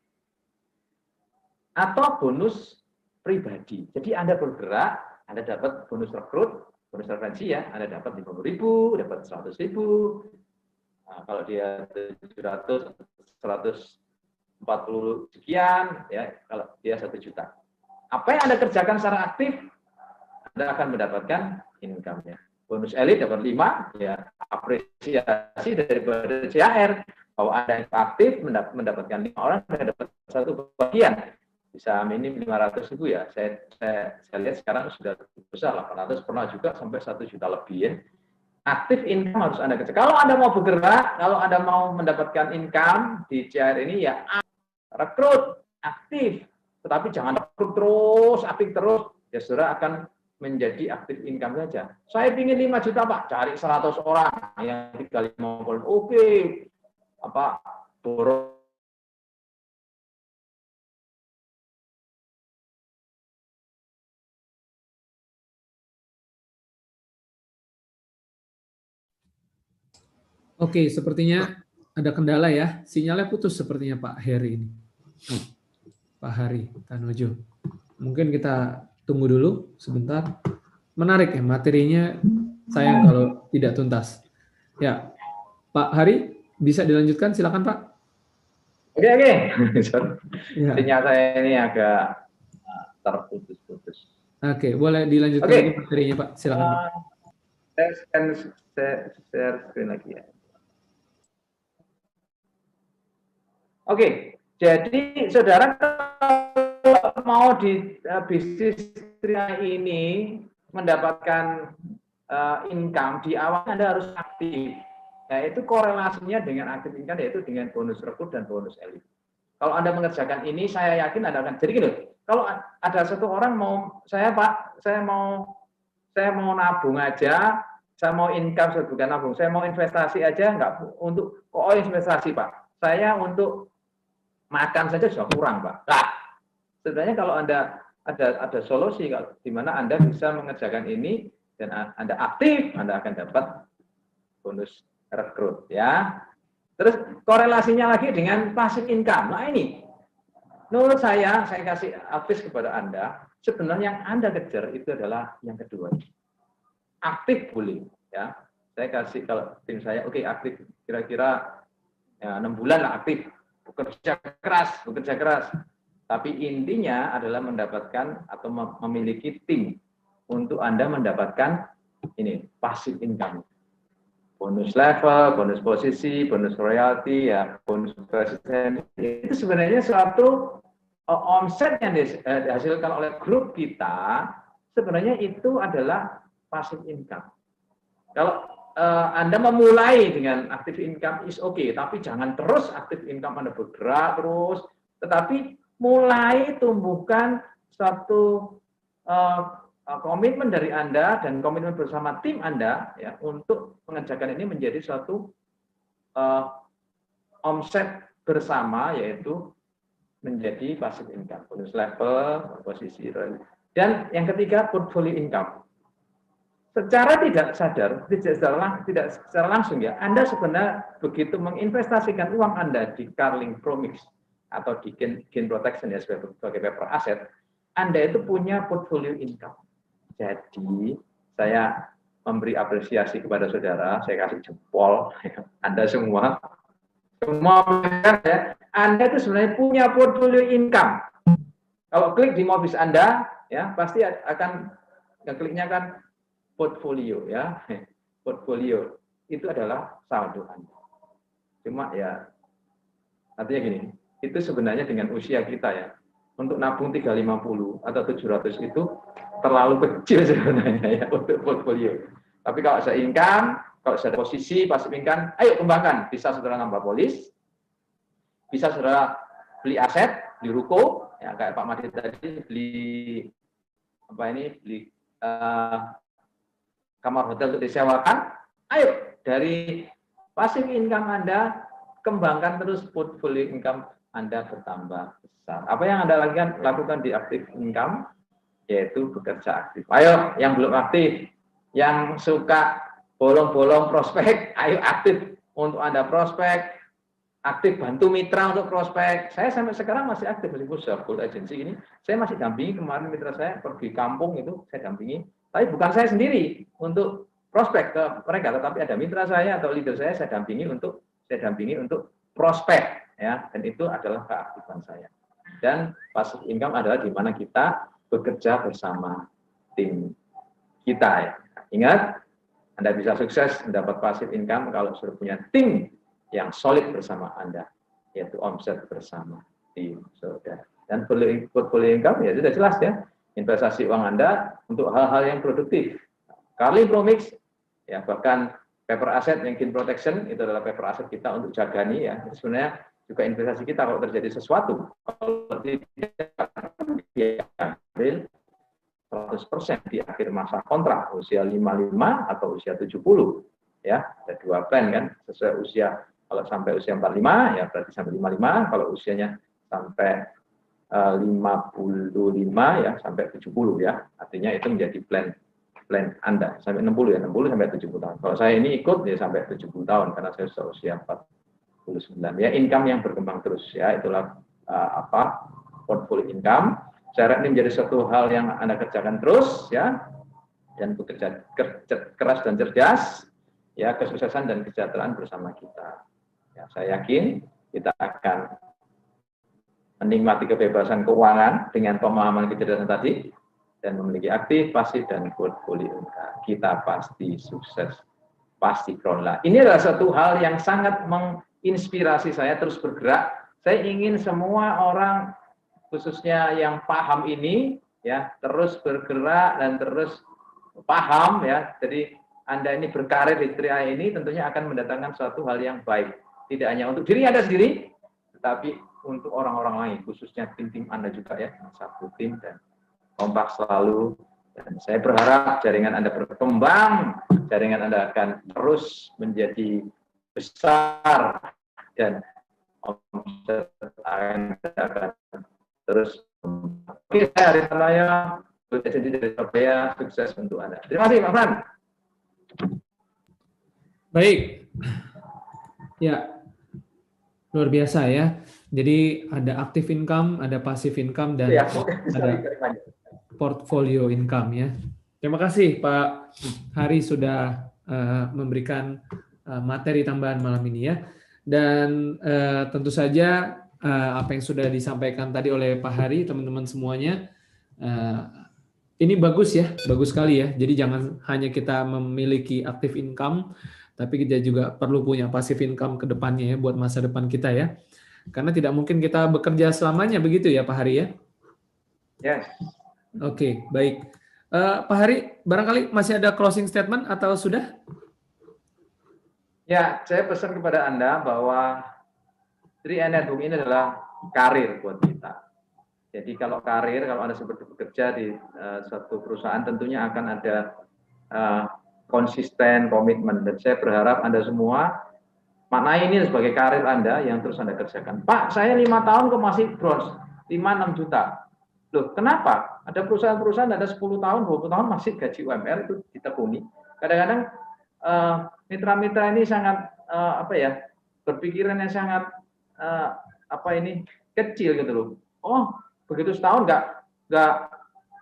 Atau bonus pribadi. Jadi Anda bergerak, Anda dapat bonus rekrut, bonus referensi ya, Anda dapat 50.000, dapat 100.000. Nah, kalau dia 700, 140 sekian, ya, kalau dia 1 juta. Apa yang Anda kerjakan secara aktif, Anda akan mendapatkan income-nya. Bonus elit dapat 5, ya, apresiasi daripada CAR. Kalau Anda yang aktif mendapatkan 5 orang, Anda dapat 1 bagian. Bisa minim 500.000 ya. Saya lihat sekarang sudah besar, 800, pernah juga sampai 1 juta lebih ya. Aktif income harus Anda kerja. Kalau Anda mau bergerak, kalau Anda mau mendapatkan income di CAR ini ya rekrut, aktif. Tetapi jangan rekrut terus, aktif terus. Ya saudara akan menjadi aktif income saja. Saya ingin 5 juta Pak, cari 100 orang yang 350. Oke. Apa borong. Oke, sepertinya ada kendala ya. Sinyalnya putus sepertinya Pak Heri ini. Pak Hari Tanojo. Mungkin kita tunggu dulu sebentar. Menarik ya materinya, sayang kalau tidak tuntas. Ya, Pak Hari bisa dilanjutkan, silakan Pak. Oke. Ya. Sinyal saya ini agak terputus-putus. Oke, boleh dilanjutkan lagi materinya Pak, silakan Pak. Saya share screen lagi ya. Oke, Jadi saudara kalau mau di bisnis ini mendapatkan income di awal Anda harus aktif. Nah, itu korelasinya dengan aktif income yaitu dengan bonus rekrut dan bonus elit. Kalau Anda mengerjakan ini, saya yakin Anda akan jadi gini. Kalau ada satu orang mau, Pak, saya mau nabung aja, saya mau income, saya bukan nabung, saya mau investasi aja, nggak untuk investasi Pak. Saya untuk makan saja sudah kurang Pak. Nah, sebenarnya kalau Anda ada solusi di mana Anda bisa mengerjakan ini dan Anda aktif, Anda akan dapat bonus rekrut ya. Terus korelasinya lagi dengan passive income. Nah ini, menurut saya kasih advice kepada Anda, sebenarnya yang Anda kejar itu adalah yang kedua. Aktif boleh ya. Saya kasih kalau tim saya, oke, aktif kira-kira ya, 6 bulan lah aktif, bekerja keras. Tapi intinya adalah mendapatkan atau memiliki tim untuk Anda mendapatkan ini passive income. Bonus level, bonus posisi, bonus royalty, ya, bonus presiden. Itu sebenarnya suatu omset yang dihasilkan oleh grup kita, sebenarnya itu adalah passive income. Kalau Anda memulai dengan active income is okay, tapi jangan terus active income Anda bergerak terus, tetapi mulai tumbuhkan suatu komitmen dari Anda dan komitmen bersama tim Anda ya untuk mengerjakan ini menjadi suatu omset bersama, yaitu menjadi passive income, bonus level, posisi. Dan yang ketiga, portfolio income. Secara tidak sadar, tidak secara langsung ya, Anda sebenarnya begitu menginvestasikan uang Anda di Carling Promix atau di gain protection ya sebagai paper aset, Anda itu punya portfolio income. Jadi saya memberi apresiasi kepada saudara, saya kasih jempol, Anda semua ya, Anda itu sebenarnya punya portfolio income. Kalau klik di Mobis Anda, ya pasti akan kliknya kan portfolio ya, portfolio itu adalah saldo Anda. Cuma ya artinya gini, itu sebenarnya dengan usia kita ya, untuk nabung 350 atau 700 itu terlalu kecil sebenarnya ya untuk portfolio. Tapi kalau saya income, kalau saya posisi passive income, ayo kembangkan. Bisa saudara nambah polis, bisa saudara beli aset, beli ruko, ya kayak Pak Madi tadi beli kamar hotel untuk disewakan. Ayo dari passive income Anda kembangkan terus portfolio income Anda bertambah besar. Apa yang Anda lakukan di active income? Yaitu bekerja aktif. Ayo yang belum aktif, yang suka bolong-bolong prospek, ayo aktif untuk Anda prospek, aktif bantu mitra untuk prospek. Saya sampai sekarang masih aktif meskipun sudah full agency ini, saya masih dampingi. Kemarin mitra saya pergi kampung itu saya dampingi, tapi bukan saya sendiri untuk prospek ke mereka, tetapi ada mitra saya atau leader saya dampingi untuk prospek ya, dan itu adalah keaktifan saya. Dan passive income adalah di mana kita bekerja bersama tim kita ya. Ingat, Anda bisa sukses mendapat passive income kalau sudah punya tim yang solid bersama Anda, yaitu omset bersama tim saudara. Dan portfolio income ya sudah jelas ya, investasi uang Anda untuk hal-hal yang produktif. Carling Promix ya, bahkan paper asset yang gain protection itu adalah paper asset kita untuk jaga nih ya. Sebenarnya juga investasi kita kalau terjadi sesuatu, kalau tidak diambil 100% di akhir masa kontrak, usia 55 atau usia 70 ya, ada dua plan kan, sesuai usia. Kalau sampai usia 45 ya berarti sampai 55, kalau usianya sampai 55 ya sampai 70 ya, artinya itu menjadi plan Anda sampai 60 ya, 60 sampai 70 tahun. Kalau saya ini ikut ya sampai 70 tahun karena saya sudah usia 49 ya. Income yang berkembang terus ya, itulah portfolio income. Saya ini menjadi suatu hal yang Anda kerjakan terus ya, dan bekerja keras dan cerdas ya, kesuksesan dan kesejahteraan bersama kita ya. Saya yakin kita akan menikmati kebebasan keuangan dengan pemahaman kecerdasan tadi dan memiliki aktif, pasif, dan portfolio income. Kita pasti sukses, pasti kelola. Ini adalah satu hal yang sangat menginspirasi saya terus bergerak. saya ingin semua orang, khususnya yang paham ini, ya terus bergerak dan terus paham ya. Jadi Anda ini berkarir di TRI ini tentunya akan mendatangkan suatu hal yang baik. Tidak hanya untuk diri Anda sendiri, tetapi untuk orang-orang lain, khususnya tim-tim Anda juga ya, satu tim dan kompak selalu. Dan saya berharap jaringan Anda berkembang, jaringan Anda akan terus menjadi besar dan omset Anda akan terus. Oke, saya Arif Alaya, jadi dari Surabaya, sukses untuk Anda. Terima kasih, Pak Fran. Baik, ya luar biasa ya. Jadi ada active income, ada passive income, dan Ya, ada portfolio income ya. Terima kasih Pak Hari sudah memberikan materi tambahan malam ini ya. Dan tentu saja apa yang sudah disampaikan tadi oleh Pak Hari, teman-teman semuanya, ini bagus ya, bagus sekali ya. Jadi jangan hanya kita memiliki active income, tapi kita juga perlu punya passive income ke depannya ya, buat masa depan kita ya. Karena tidak mungkin kita bekerja selamanya, begitu ya Pak Hari ya? Yes. Oke, baik. Pak Hari, barangkali masih ada closing statement atau sudah? Ya, saya pesan kepada Anda bahwa 3i Network ini adalah karir buat kita. Jadi kalau karir, kalau Anda seperti bekerja di suatu perusahaan, tentunya akan ada konsisten, komitmen. Dan saya berharap Anda semua maknai ini sebagai karir Anda yang terus Anda kerjakan. Pak, saya 5 tahun kok masih bronze, 5-6 juta. Loh, kenapa? Ada perusahaan-perusahaan ada 10 tahun, 20 tahun masih gaji UMR itu ditekuni. Kadang-kadang mitra-mitra ini sangat berpikiran yang sangat kecil gitu loh. Oh, begitu setahun nggak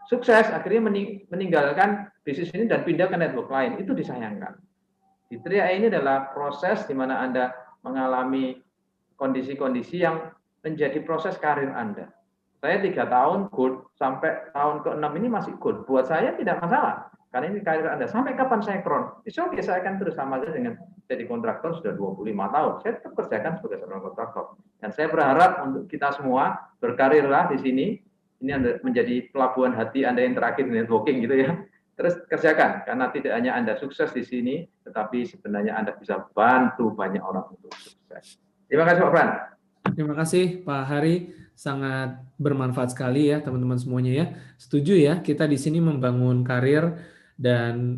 sukses, akhirnya meninggalkan bisnis ini dan pindah ke network lain. Itu disayangkan. Di 3i ini adalah proses di mana Anda mengalami kondisi-kondisi yang menjadi proses karir Anda. Saya 3 tahun good, sampai tahun ke-6 ini masih good. Buat saya tidak masalah, karena ini karir Anda. Sampai kapan saya kron? Oke, saya akan terus sama saja dengan jadi kontraktor sudah 25 tahun. Saya tetap kerjakan sebagai seorang kontraktor. Dan saya berharap untuk kita semua berkarirlah di sini. Ini menjadi pelabuhan hati Anda yang terakhir di networking gitu ya. Terus kerjakan, karena tidak hanya Anda sukses di sini, tetapi sebenarnya Anda bisa bantu banyak orang untuk sukses. Terima kasih Pak Fran. Terima kasih Pak Hari. Sangat bermanfaat sekali ya teman-teman semuanya ya. Setuju ya, kita di sini membangun karir dan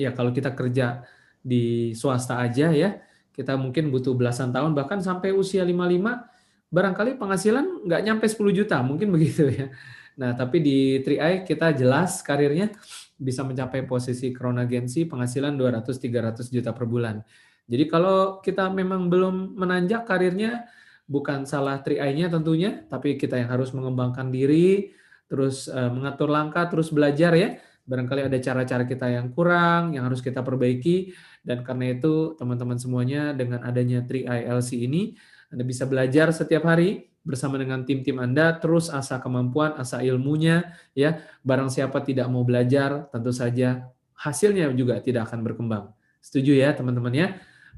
ya kalau kita kerja di swasta aja ya, kita mungkin butuh belasan tahun bahkan sampai usia 55 barangkali penghasilan nggak nyampe 10 juta, mungkin begitu ya. Nah, tapi di 3i kita jelas karirnya bisa mencapai posisi crown agency penghasilan 200-300 juta per bulan. Jadi kalau kita memang belum menanjak karirnya, bukan salah 3i-nya tentunya, tapi kita yang harus mengembangkan diri, terus mengatur langkah, terus belajar ya. Barangkali ada cara-cara kita yang kurang, yang harus kita perbaiki, dan karena itu teman-teman semuanya dengan adanya 3i LC ini, Anda bisa belajar setiap hari bersama dengan tim-tim Anda, terus asah kemampuan, asah ilmunya, ya. Barang siapa tidak mau belajar, tentu saja hasilnya juga tidak akan berkembang. Setuju ya teman-teman ya?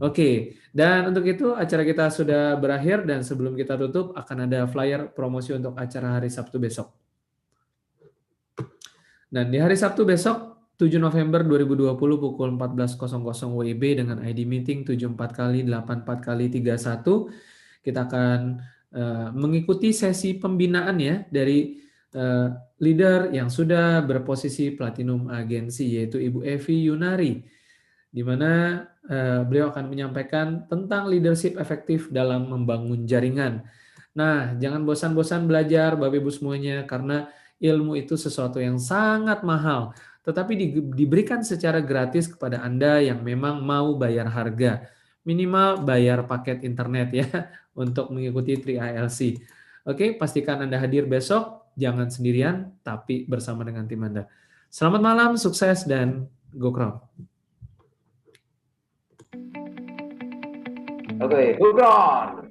Oke, dan untuk itu acara kita sudah berakhir dan sebelum kita tutup akan ada flyer promosi untuk acara hari Sabtu besok. Dan di hari Sabtu besok 7 November 2020 pukul 14.00 WIB dengan ID meeting 74 kali 84 kali 31 kita akan mengikuti sesi pembinaan ya dari leader yang sudah berposisi platinum agensi yaitu Ibu Evi Yunari, di mana beliau akan menyampaikan tentang leadership efektif dalam membangun jaringan. Nah, jangan bosan-bosan belajar Bapak Ibu semuanya, karena ilmu itu sesuatu yang sangat mahal, tetapi diberikan secara gratis kepada Anda yang memang mau bayar harga. Minimal bayar paket internet ya untuk mengikuti 3i LC. Oke, pastikan Anda hadir besok, jangan sendirian, tapi bersama dengan tim Anda. Selamat malam, sukses, dan go Crown. Oke, go Crown.